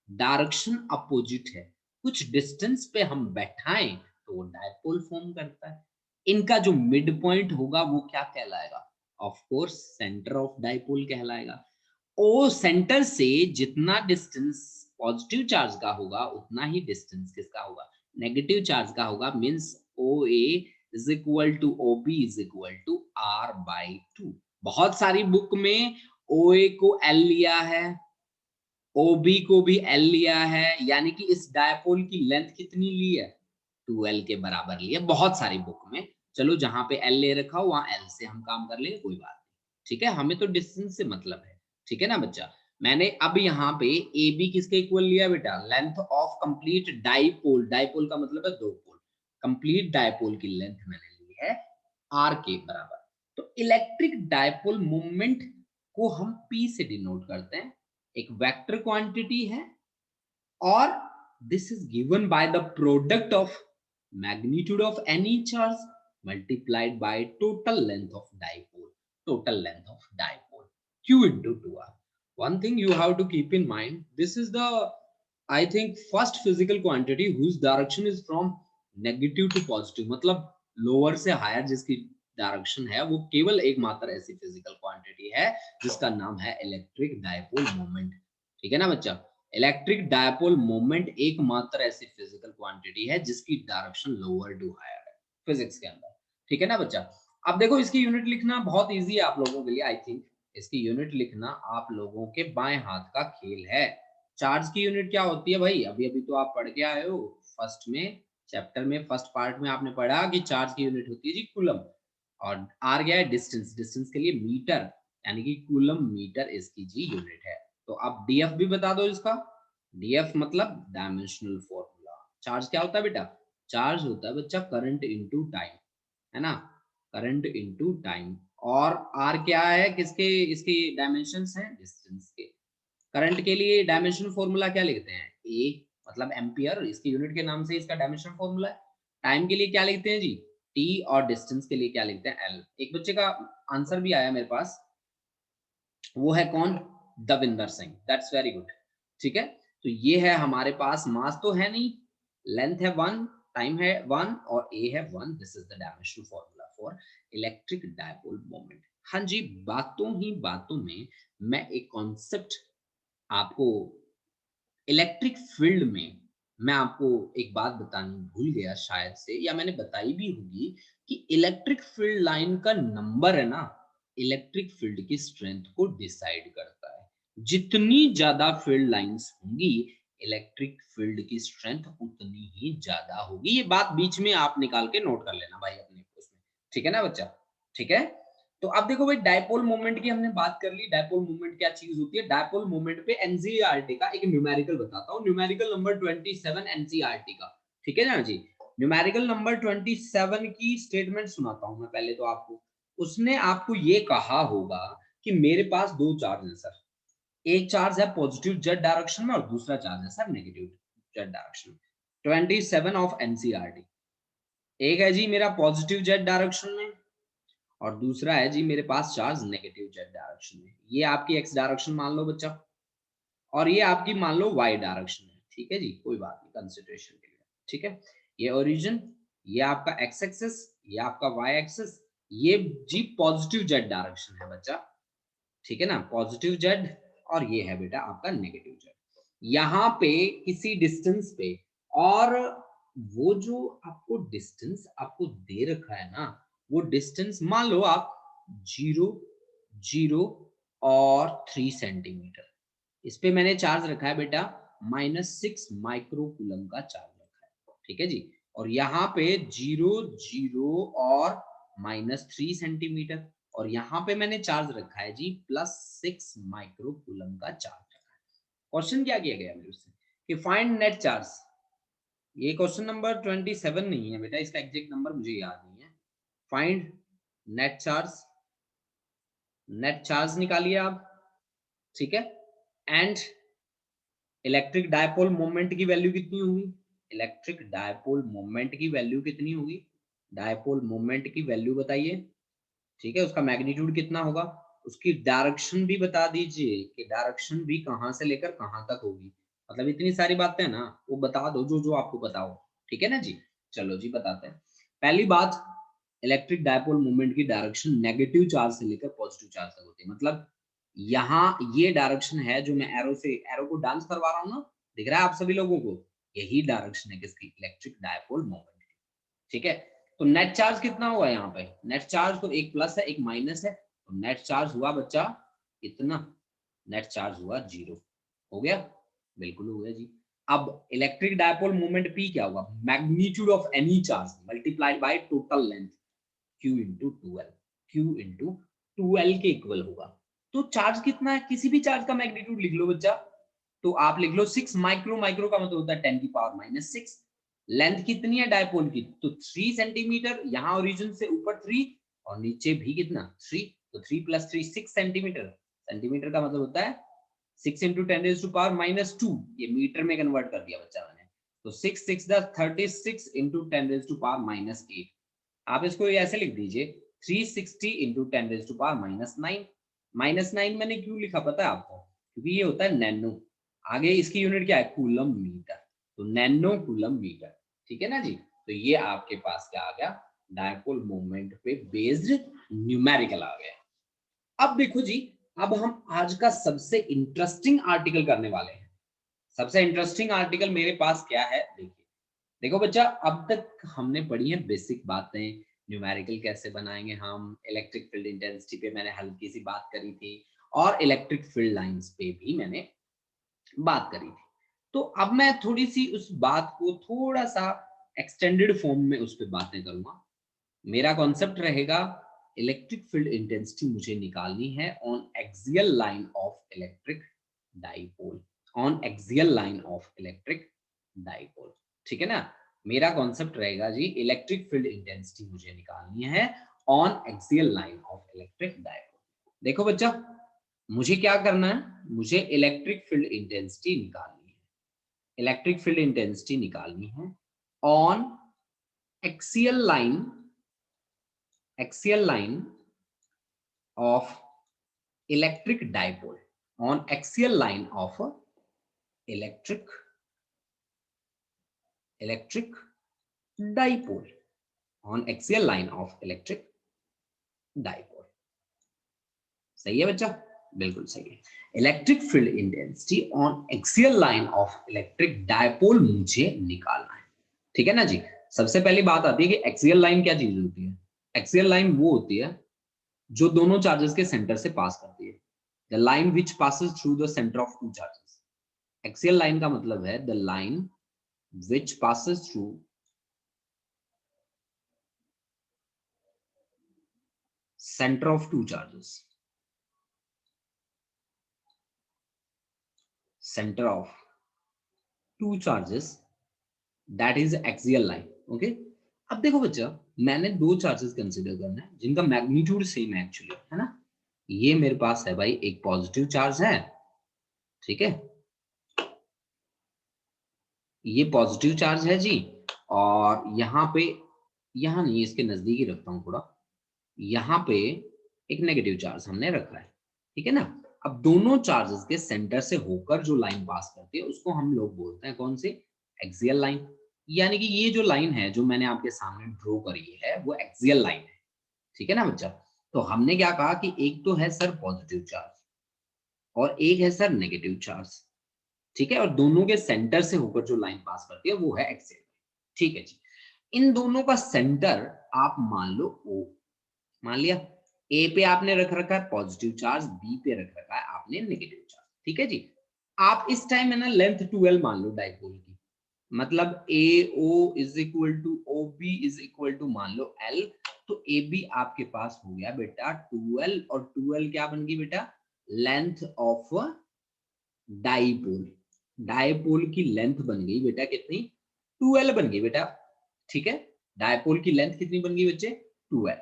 Speaker 1: डायरेक्शन अपोजिट है, कुछ डिस्टेंस पे हम बैठाएं तो वो डायपोल फॉर्म करता है। इनका जो मिड पॉइंट होगा वो क्या कहलाएगा, of course centre of dipole कहलाएगा। ओ सेंटर से जितना डिस्टेंस पॉजिटिव चार्ज का होगा उतना ही डिस्टेंस किसका होगा, नेगेटिव चार्ज का होगा। Means O A is equal to O B is equal to R by 2। बहुत सारी बुक में ओ ए को एल लिया है, ओ बी को भी एल लिया है, यानी कि इस डायपोल की लेंथ कितनी ली है, 2l के बराबर ली है बहुत सारी बुक में। चलो जहां पे एल ले रखा हो वहां एल से हम काम कर लेंगे, कोई बात नहीं, ठीक है। हमें तो डिस्टेंस से मतलब है, ठीक है ना बच्चा। मैंने अब यहाँ पे ए बी किसके इक्वल लिया बेटा, length of complete dipole, dipole का मतलब है दो पोल, कंप्लीट डाइपोल की लेंथ मैंने ली है आर के बराबर। तो इलेक्ट्रिक डाइपोल मूवमेंट को हम पी से डिनोट करते हैं, एक वेक्टर क्वांटिटी है और this is given by the product of magnitude of any charge multiplied by total length of dipole, total length of dipole q into 2r. One thing you have to keep in mind, this is the I think first physical quantity whose direction is from negative to positive, मतलब lower से higher जिसकी डायरेक्शन है वो केवल एकमात्र ऐसी फिजिकल क्वांटिटी है जिसका नाम है इलेक्ट्रिक डायपोल मोमेंट, ठीक है ना बच्चा। इलेक्ट्रिक डायपोल मोमेंट एकमात्र ऐसी फिजिकल क्वांटिटी है जिसकी डायरेक्शन लोअर टू हायर है फिजिक्स के अंदर, ठीक है ना बच्चा। अब देखो इसकी यूनिट लिखना बहुत इजी है आप लोगों के लिए, आई थिंक इसकी यूनिट लिखना आप लोगों के बाएं हाथ का खेल है। चार्ज की यूनिट क्या होती है भाई, अभी अभी तो आप पढ़ के आए हो फर्स्ट में, चैप्टर में फर्स्ट पार्ट में आपने पढ़ा कि चार्ज की यूनिट होती है जी कूलम, और आर गया है डिस्टेंस, डिस्टेंस के लिए मीटर, यानी कि कूलम मीटर इसकी जी यूनिट है। तो अब डीएफ भी बता दो इसका, डीएफ मतलब डायमेंशनल फॉर्मूला। चार्ज क्या होता है बेटा, चार्ज होता है बच्चा करंट इनटू टाइम, है ना, करंट इनटू टाइम। और आर क्या है, किसके इसके डायमेंशंस हैं, डिस्टेंस के। करंट के लिए डायमेंशनल फॉर्मूला क्या लिखते हैं, ए मतलब एम्पियर, इसकी यूनिट के नाम से इसका डायमेंशनल फॉर्मूला है। टाइम के लिए क्या लिखते हैं जी, टी और डिस्टेंस के लिए क्या लिखते हैं एल। एक बच्चे का आंसर भी आया मेरे पास, वो है कौन, Davinder Singh, that's very good. ठीक है, तो ये है हमारे पास, मास तो है नहीं, लेंथ है 1, टाइम है 1 और ए है 1। This is the dimensional formula for electric dipole moment. हाँ जी, बातों ही बातों में मैं एक कॉन्सेप्ट आपको इलेक्ट्रिक फील्ड में, मैं आपको एक बात बतानी भूल गया शायद से, या मैंने बताई भी होगी कि इलेक्ट्रिक फील्ड लाइन का नंबर है ना, इलेक्ट्रिक फील्ड की स्ट्रेंथ को डिसाइड करता है। जितनी ज्यादा फील्ड लाइंस होंगी, इलेक्ट्रिक फील्ड की स्ट्रेंथ उतनी ही ज्यादा होगी। ये बात बीच में आप निकाल के नोट कर लेना भाई अपने उसमें, ठीक है ना बच्चा, ठीक है। तो अब देखो भाई, डायपोल मोमेंट की हमने बात कर ली। डायपोल मोमेंट क्या चीज होती है? डायपोल मोमेंट पे एनसीईआरटी का एक न्यूमेरिकल बताता हूँ, न्यूमेरिकल नंबर 27 एनसीईआरटी का, ठीक है ना जी। न्यूमेरिकल नंबर 27 की स्टेटमेंट सुनाता हूं मैं पहले तो आपको। उसने आपको ये कहा होगा कि मेरे पास दो चार्ज है सर, एक चार्ज है पॉजिटिव जेड डायरेक्शन में और दूसरा चार्ज है सर नेगेटिव जेड डायरेक्शन में। 27 ऑफ एनसीईआरटी, एक है जी मेरा पॉजिटिव जेड डायरेक्शन में और दूसरा है जी मेरे पास चार्ज नेगेटिव जेड डायरेक्शन में। ये आपकी एक्स डायरेक्शन मान लो बच्चा, और ये आपकी मान लो वाई डायरेक्शन है, ठीक है जी, कोई बात नहीं कंसिडरेशन के लिए, ठीक है। ये ओरिजिन, ये आपका एक्स एक्सिस, ये आपका वाई एक्सिस, ये जी पॉजिटिव जेड डायरेक्शन है बच्चा, ठीक है ना, पॉजिटिव जेड, और ये है बेटा आपका नेगेटिव जेड। यहाँ पे किसी डिस्टेंस पे, और वो जो आपको डिस्टेंस आपको दे रखा है ना, वो डिस्टेंस मान लो आप 0, 0 और 3 सेंटीमीटर, इस पे मैंने चार्ज रखा है बेटा -6 माइक्रो कूलम का चार्ज रखा है, ठीक है जी। और यहाँ पे 0, 0 और -3 सेंटीमीटर, और यहाँ पे मैंने चार्ज रखा है जी +6 माइक्रो कूलम का चार्ज रखा है। क्वेश्चन क्या किया गया मेरे से कि फाइंड नेट चार्ज। ये क्वेश्चन नंबर 27 नहीं है बेटा, इसका एग्जैक्ट नंबर मुझे याद नहीं है। Find net charge, net charge निकालिए आप, ठीक है। एंड इलेक्ट्रिक डायपोल मोमेंट की वैल्यू कितनी होगी? इलेक्ट्रिक डायपोल मोमेंट की वैल्यू कितनी होगी? डायपोल मोमेंट की वैल्यू बताइए, ठीक है। उसका मैग्नीट्यूड कितना होगा? उसकी डायरेक्शन भी बता दीजिए कि डायरेक्शन भी कहां से लेकर कहां तक होगी। मतलब इतनी सारी बातें ना, वो बता दो जो जो आपको पता हो, ठीक है ना जी। चलो जी बताते हैं। पहली बात, इलेक्ट्रिक डायपोल मोमेंट की डायरेक्शन नेगेटिव चार्ज से लेकर पॉजिटिव चार्ज तक होती है। मतलब यहाँ ये डायरेक्शन है जो मैं एरो से, एरो को डांस करवा रहा हूँ ना, दिख रहा है आप सभी लोगों को, यही डायरेक्शन है किसकी? इलेक्ट्रिक डायपोल मोमेंट की, ठीक है। तो नेट चार्ज कितना हुआ यहाँ पे? नेट चार्ज तो एक प्लस है एक माइनस है, तो नेट चार्ज हुआ बच्चा कितना? नेट चार्ज हुआ 0। हो गया? बिल्कुल हो गया जी। अब इलेक्ट्रिक डायपोल मोमेंट P क्या हुआ? Magnitude of any charge multiplied by total length Q into 2L, Q into 2L के इक्वल होगा। तो चार्ज कितना है? किसी भी चार्ज का मैग्नीट्यूड लिख लो बच्चा, तो आप लिख लो 6 माइक्रो, माइक्रो का मतलब होता है 10 की पावर -6। लेंथ कितनी है डायपोल की? तो 3 सेंटीमीटर, यहाँ ओरिजिन से ऊपर 3 और नीचे भी कितना? 3, तो 3 + 3 6 सेंटीमीटर। सेंटीमीटर का मतलब होता है 6 × 10⁻², ये मीटर में कन्वर्ट कर दिया बच्चा मैंने। तो 6 6 36 × 10⁻⁻8। आप इसको ऐसे लिख दीजिए 360 × 10⁻⁻9। -9 मैंने क्यों लिखा पता है आपको? क्योंकि ये होता है नैनो, आगे इसकी यूनिट क्या है? कूलम मीटर, तो नैनो कूलम मीटर, ठीक है ना जी। तो ये आपके पास क्या आ गया? डायपोल मोमेंट पे बेस्ड न्यूमेरिकल आ गया। अब देखो जी, अब हम आज का सबसे इंटरेस्टिंग आर्टिकल करने वाले हैं। सबसे इंटरेस्टिंग आर्टिकल मेरे पास क्या है देखिए। देखो बच्चा, अब तक हमने पढ़ी है बेसिक बातें, न्यूमेरिकल कैसे बनाएंगे हम, इलेक्ट्रिक फील्ड इंटेंसिटी पे मैंने हल्की सी बात करी थी, और इलेक्ट्रिक फील्ड लाइंस पे भी मैंने बात करी थी। तो अब मैं थोड़ी सी उस बात को थोड़ा सा एक्सटेंडेड फॉर्म में उस पर बातें करूंगा। मेरा कॉन्सेप्ट रहेगा, इलेक्ट्रिक फील्ड इंटेंसिटी मुझे निकालनी है on axial line of electric dipole, on axial line of electric dipole, ठीक है ना। मेरा कॉन्सेप्ट रहेगा जी, इलेक्ट्रिक फील्ड इंटेंसिटी मुझे निकालनी है on axial line of electric dipole. देखो बच्चा, मुझे क्या करना है? मुझे इलेक्ट्रिक फील्ड इंटेंसिटी निकालनी है, इलेक्ट्रिक फील्ड इंटेंसिटी निकालनी है on axial line axial line of electric dipole, on axial line of electric dipole, on axial line of electric dipole. सही है बच्चा, बिल्कुल सही है। Electric field intensity on axial line of electric dipole मुझे निकालना है, ठीक है ना जी। सबसे पहली बात आती है कि एक्सियल लाइन क्या चीज होती है। एक्सियल लाइन वो होती है जो दोनों चार्जेस के सेंटर से पास करती है, the line which passes through the centre of two charges. Axial line का मतलब है the line which passes through centre of two charges, center of two charges, that is axial line. Okay, अब देखो बच्चा, मैंने दो चार्जेस कंसीडर करना है जिनका मैग्नीट्यूड सेम है एक्चुअली, है ना। ये मेरे पास है भाई एक पॉजिटिव चार्ज है, ठीक है, ये पॉजिटिव चार्ज है जी, और यहाँ पे, यहाँ नहीं, इसके नजदीक ही रखता हूँ थोड़ा, यहाँ पे एक नेगेटिव चार्ज हमने रखा है, ठीक है ना। अब दोनों चार्जेस के सेंटर से होकर जो लाइन पास करती है उसको हम लोग बोलते हैं कौन सी, एक्सियल लाइन। यानी कि ये जो लाइन है जो मैंने आपके सामने ड्रॉ करी है वो एक्सियल लाइन है, ठीक है ना बच्चा। तो हमने क्या कहा कि एक तो है सर पॉजिटिव चार्ज और एक है सर नेगेटिव चार्ज, ठीक है, और दोनों के सेंटर से होकर जो लाइन पास करती है वो है एक्सियल लाइन, ठीक है जी। इन दोनों का सेंटर आप मान लो O, मान लिया। ए पे आपने रख रखा है पॉजिटिव चार्ज, बी पे रख रखा है आपने नेगेटिव चार्ज, ठीक है जी। आप इस टाइम है ना लेंथ 2L मान लो डाइपोल की, मतलब AO is equal to OB is equal to मान लो L, तो AB आपके पास हो गया बेटा 2L, और 2L क्या बन गई बेटा, लेंथ ऑफ डाइपोल। डाइपोल की लेंथ बन गई बेटा कितनी, 2L बन गई बेटा, ठीक है। डाइपोल की लेंथ कितनी बन गई बच्चे, 2L,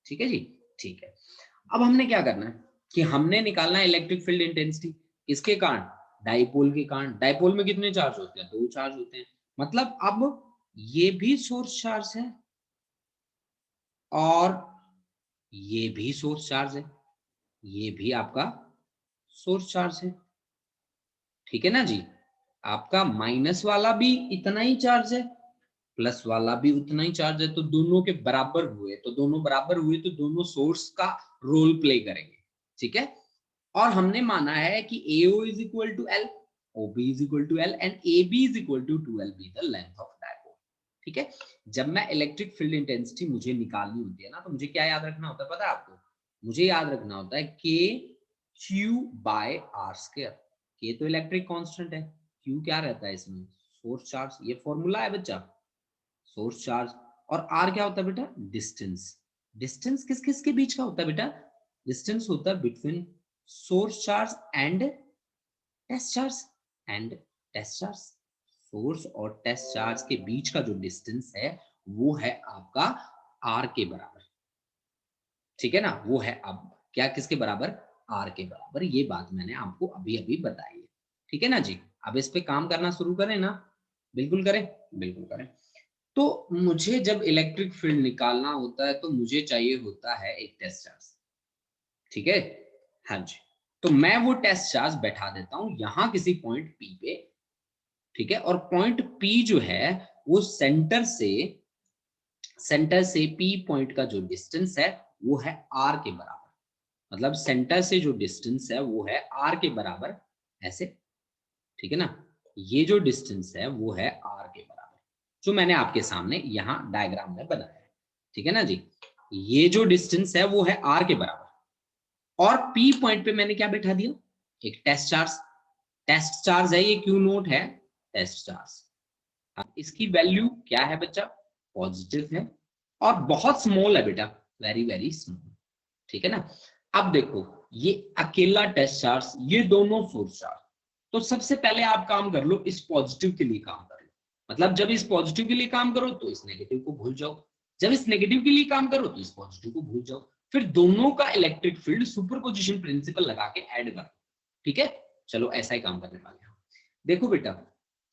Speaker 1: ठीक है जी, ठीक है। अब हमने क्या करना है कि हमने निकालना है इलेक्ट्रिक फील्ड इंटेंसिटी, इसके कारण, डाइपोल के कारण। डाइपोल में कितने चार्ज होते हैं, दो चार्ज होते हैं, मतलब अब ये भी सोर्स चार्ज है और ये भी सोर्स चार्ज है, ये भी आपका सोर्स चार्ज है, ठीक है ना जी। आपका माइनस वाला भी इतना ही चार्ज है, प्लस वाला भी उतना ही चार्ज है, तो दोनों के बराबर हुए, तो दोनों बराबर हुए तो दोनों सोर्स का रोल प्ले करेंगे, ठीक है। और हमने माना है कि AO is equal to L, OB is equal to L and AB is equal to 2L be the length of dipole, ठीक है। जब मैं इलेक्ट्रिक फील्ड इंटेंसिटी मुझे निकालनी होती है ना, तो मुझे क्या याद रखना होता है पता है आपको, मुझे याद रखना होता है KQ/R²। K तो इलेक्ट्रिक कांस्टेंट है, Q क्या रहता है इसमें, सोर्स चार्ज, ये फॉर्मूला है बच्चा, सोर्स चार्ज, और R क्या होता है बेटा, डिस्टेंस। डिस्टेंस किस किस के बीच का होता है बेटा, डिस्टेंस होता है between source charge and test charge, and test charge. Source और टेस्ट चार्ज के बीच का जो डिस्टेंस है वो है आपका R के बराबर, ठीक है ना, वो है अब क्या किसके बराबर, R के बराबर। ये बात मैंने आपको अभी अभी बताई है, ठीक है ना जी। अब इस पे काम करना शुरू करें ना, बिल्कुल करें, बिल्कुल करें। तो मुझे जब इलेक्ट्रिक फील्ड निकालना होता है तो मुझे चाहिए होता है एक टेस्ट चार्ज, ठीक है, हाँ जी। तो मैं वो टेस्ट चार्ज बैठा देता हूं यहां किसी पॉइंट P पे, ठीक है, और पॉइंट P जो है वो सेंटर से P पॉइंट का जो डिस्टेंस है वो है R के बराबर, मतलब सेंटर से जो डिस्टेंस है वो है R के बराबर, ऐसे, ठीक है ना। ये जो डिस्टेंस है वो है R के बराबर, जो मैंने आपके सामने यहाँ डायग्राम में बनाया है, ठीक है ना जी। ये जो डिस्टेंस है वो है R के बराबर, और P पॉइंट पे मैंने क्या बैठा दिया, एक टेस्ट चार्ज। टेस्ट चार्ज है ये, Q नोट है टेस्ट चार्ज। इसकी वैल्यू क्या है बच्चा, पॉजिटिव है और बहुत स्मॉल है बेटा, वेरी वेरी स्मॉल, ठीक है ना। अब देखो ये अकेला टेस्ट चार्ज, ये दोनों सोर्स चार्ज। तो सबसे पहले आप काम कर लो, इस पॉजिटिव के लिए काम कर लो, मतलब जब इस पॉजिटिव के लिए काम करो तो इस नेगेटिव को भूल जाओ, जब इस नेगेटिव के लिए काम करो तो इस पॉजिटिव को भूल जाओ, फिर दोनों का इलेक्ट्रिक फील्ड सुपरपोजिशन प्रिंसिपल लगा के ऐड कर, ठीक है। चलो ऐसा ही काम करने वाले हैं। देखो बेटा,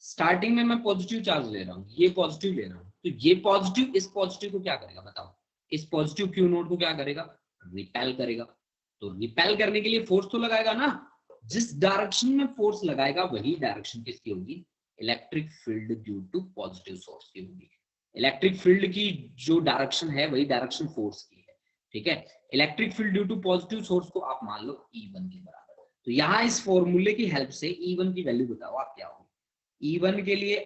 Speaker 1: स्टार्टिंग में मैं पॉजिटिव चार्ज ले रहा हूँ, ये पॉजिटिव ले रहा हूँ, तो ये पॉजिटिव इस पॉजिटिव को क्या करेगा बताओ, इस पॉजिटिव क्यू नोड को क्या करेगा, रिपेल करेगा। तो रिपेल करने के लिए फोर्स तो लगाएगा ना, जिस डायरेक्शन में फोर्स लगाएगा वही डायरेक्शन किसकी होगी, electric field due to positive source की होगी। इलेक्ट्रिक फील्ड की जो डायरेक्शन है वही डायरेक्शन फोर्स की है, ठीक है। Electric field due to positive source को आप मान लो E1 के बराबर। तो यहाँ इस फॉर्मूले की हेल्प से E1 की वैल्यू बताओ आप क्या होगी। E1 के लिए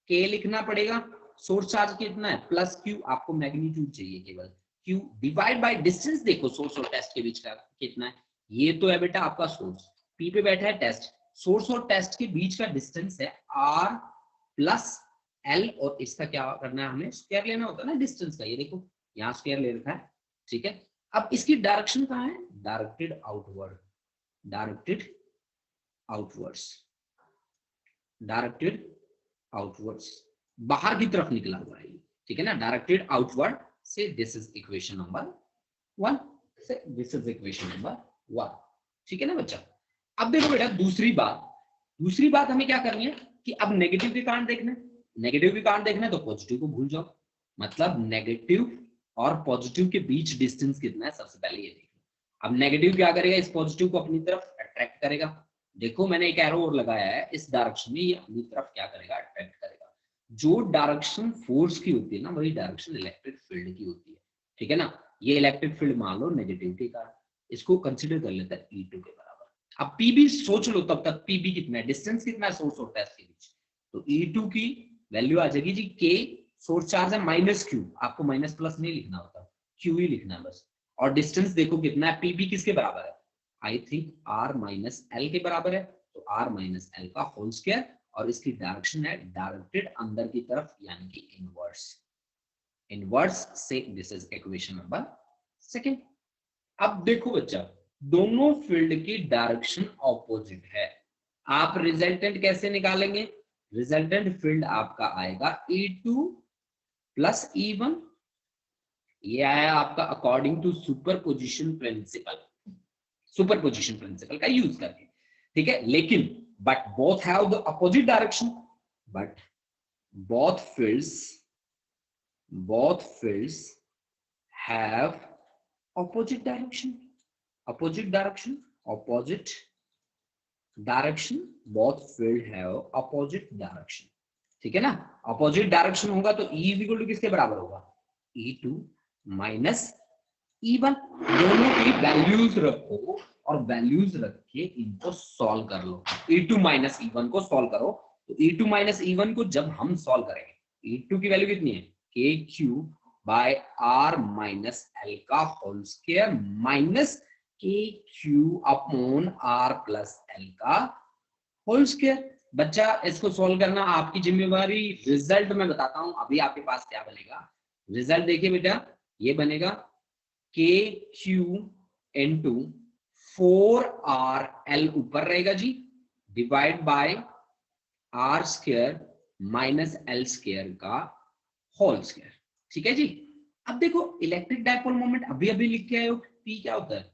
Speaker 1: K लिखना पड़ेगा, सोर्स चार्ज कितना है प्लस Q, आपको मैग्नीट्यूड चाहिए केवल Q डिवाइड बाय डिस्टेंस। देखो सोर्स और टेस्ट के बीच का कितना है, ये तो है बेटा आपका सोर्स, P पे बैठा है टेस्ट, सोर्स और टेस्ट के बीच का डिस्टेंस है R प्लस L, और इसका क्या करना है, हमें स्क्वायर लेना होता है ना डिस्टेंस का। ये देखो यहाँ स्क्वायर ले रखा है, ठीक है। अब इसकी डायरेक्शन कहाँ है, directed outward, directed outwards, directed outwards, बाहर की तरफ निकला हुआ है, ठीक है ना, डायरेक्टेड आउटवर्ड से। दिस इज इक्वेशन नंबर 1 से, दिस इज इक्वेशन नंबर 1, ठीक है ना बच्चा। अब देखो बेटा दूसरी बात हमें क्या करनी है कि अब नेगेटिव के कारण देखना है, नेगेटिव के कारण देखना है तो पॉजिटिव को भूल जाओ, मतलब नेगेटिव और पॉजिटिव के बीच डिस्टेंस कितना है सबसे पहले ये देखो। अब नेगेटिव क्या करेगा, इस पॉजिटिव को अपनी तरफ अट्रैक्ट करेगा। देखो मैंने एक एरो और लगाया है इस डायरेक्शन में, ये अपनी तरफ क्या करेगा, अट्रैक्ट करेगा। जो डायरेक्शन फोर्स की होती है ना वही डायरेक्शन इलेक्ट्रिक फील्ड की होती है, ठीक है ना। ये इलेक्ट्रिक फील्ड मान लो नेगेटिव के कारण, इसको कंसीडर कर लेता है E2 के बराबर। अब P भी सोच लो तब तक, P भी कितना है, डिस्टेंस कितना है सोर्स और टेस्ट के बीच, तो E2 की वैल्यू आ जाएगी जी K, सोर्स चार्ज है माइनस Q, आपको माइनस प्लस नहीं लिखना होता, Q ही लिखना है बस। और डिस्टेंस देखो कितना है, P भी किसके बराबर है, I think R minus L के बराबर है, तो R माइनस L का होल स्क्वायर, और इसकी डायरेक्शन है डायरेक्टेड अंदर की तरफ यानी कि इनवर्स, इनवर्स से। This is equation number 2। अब देखो बच्चा दोनों फील्ड की डायरेक्शन ऑपोजिट है, आप रिजल्टेंट कैसे निकालेंगे, रिजल्टेंट फील्ड आपका आएगा E2 प्लस E1, ये आया आपका according to superposition principle, superposition principle का यूज करके, ठीक है। लेकिन but both have the opposite direction, but both fields have opposite direction, opposite direction, both field have opposite direction, ठीक है ना। अपोजिट डायरेक्शन होगा तो E इक्वल टू किसके बराबर होगा, E2 माइनस E1। दोनों की वैल्यूज रखो और वैल्यूज रख के इनको सॉल्व कर लो। E2 माइनस E1 को सॉल्व करो, तो E2 माइनस E1 को जब हम सॉल्व करेंगे, E2 की वैल्यू कितनी है, KQ by R minus L का whole square minus KQ upon R plus L का होल स्क्वायर। बच्चा इसको सॉल्व करना आपकी जिम्मेवारी, रिजल्ट मैं बताता हूं अभी आपके पास क्या बनेगा। रिजल्ट देखिए बेटा, ये बनेगा KQ इंटू 4RL ऊपर रहेगा जी, divide by R square minus L square का होल स्क्वायर, ठीक है जी। अब देखो इलेक्ट्रिक डाइपोल मोमेंट अभी अभी लिख के आए हो, P क्या होता है,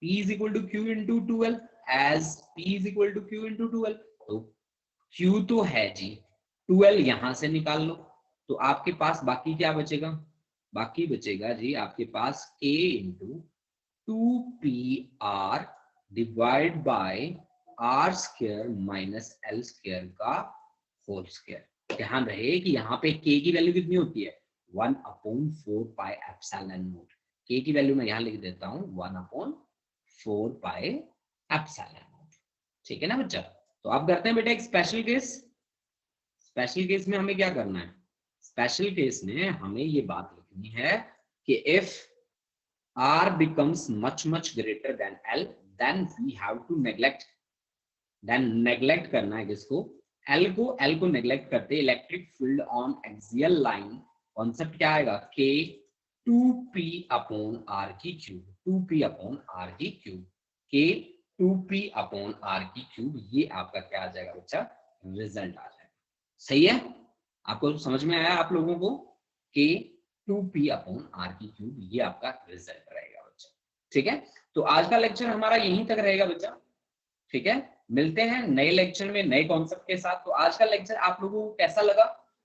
Speaker 1: P is equal to Q into 2L, as P is equal to Q into 2L, तो Q तो है जी, 2L यहां से निकाल लो, तो आपके पास बाकी क्या बचेगा, बाकी बचेगा जी आपके पास K into 2PR divide by R square minus L square का होल स्क्वायर। ध्यान रहे कि यहाँ पे K की वैल्यू कितनी होती है, 1/4 पाई एप्सिलॉन नॉट। K की वैल्यू मैं यहाँ लिख देता हूँ 1/4 पाई एप्सिलॉन नॉट, ठीक है ना बच्चा। तो आप करते हैं बेटा एक स्पेशल केस, स्पेशल केस में हमें क्या करना है, स्पेशल केस में हमें ये बात लिखनी है कि if R becomes much greater than L, then we have to neglect, then neglect करना है किसको, L को neglect करते electric field on axial line, concept क्या आएगा, K 2P अपॉन R की क्यूब, 2P अपॉन R की cube, K 2P upon R की क्यूब, ये आपका क्या आ जाएगा बच्चा, रिजल्ट आ जाएगा। सही है, आपको समझ में आया आप लोगों को, K 2P अपॉन R की क्यूब, ये आपका रिजल्ट रहेगा बच्चा, ठीक है। तो आज का लेक्चर हमारा यहीं तक रहेगा बच्चा, ठीक है। मिलते हैं नए लेक्चर में नए कॉन्सेप्ट के साथ। तो आज का लेक्चर आप लोगों को कैसा लगा,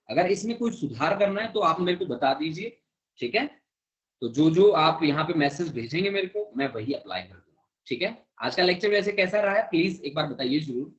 Speaker 1: अगर इसमें कोई सुधार करना है तो आप मेरे को बता दीजिए, ठीक है। तो जो जो आप यहाँ पे मैसेज भेजेंगे मेरे को, मैं वही अप्लाई कर दूंगा। ठीक है, आज का लेक्चर वैसे कैसा रहा है प्लीज एक बार बताइए जरूर।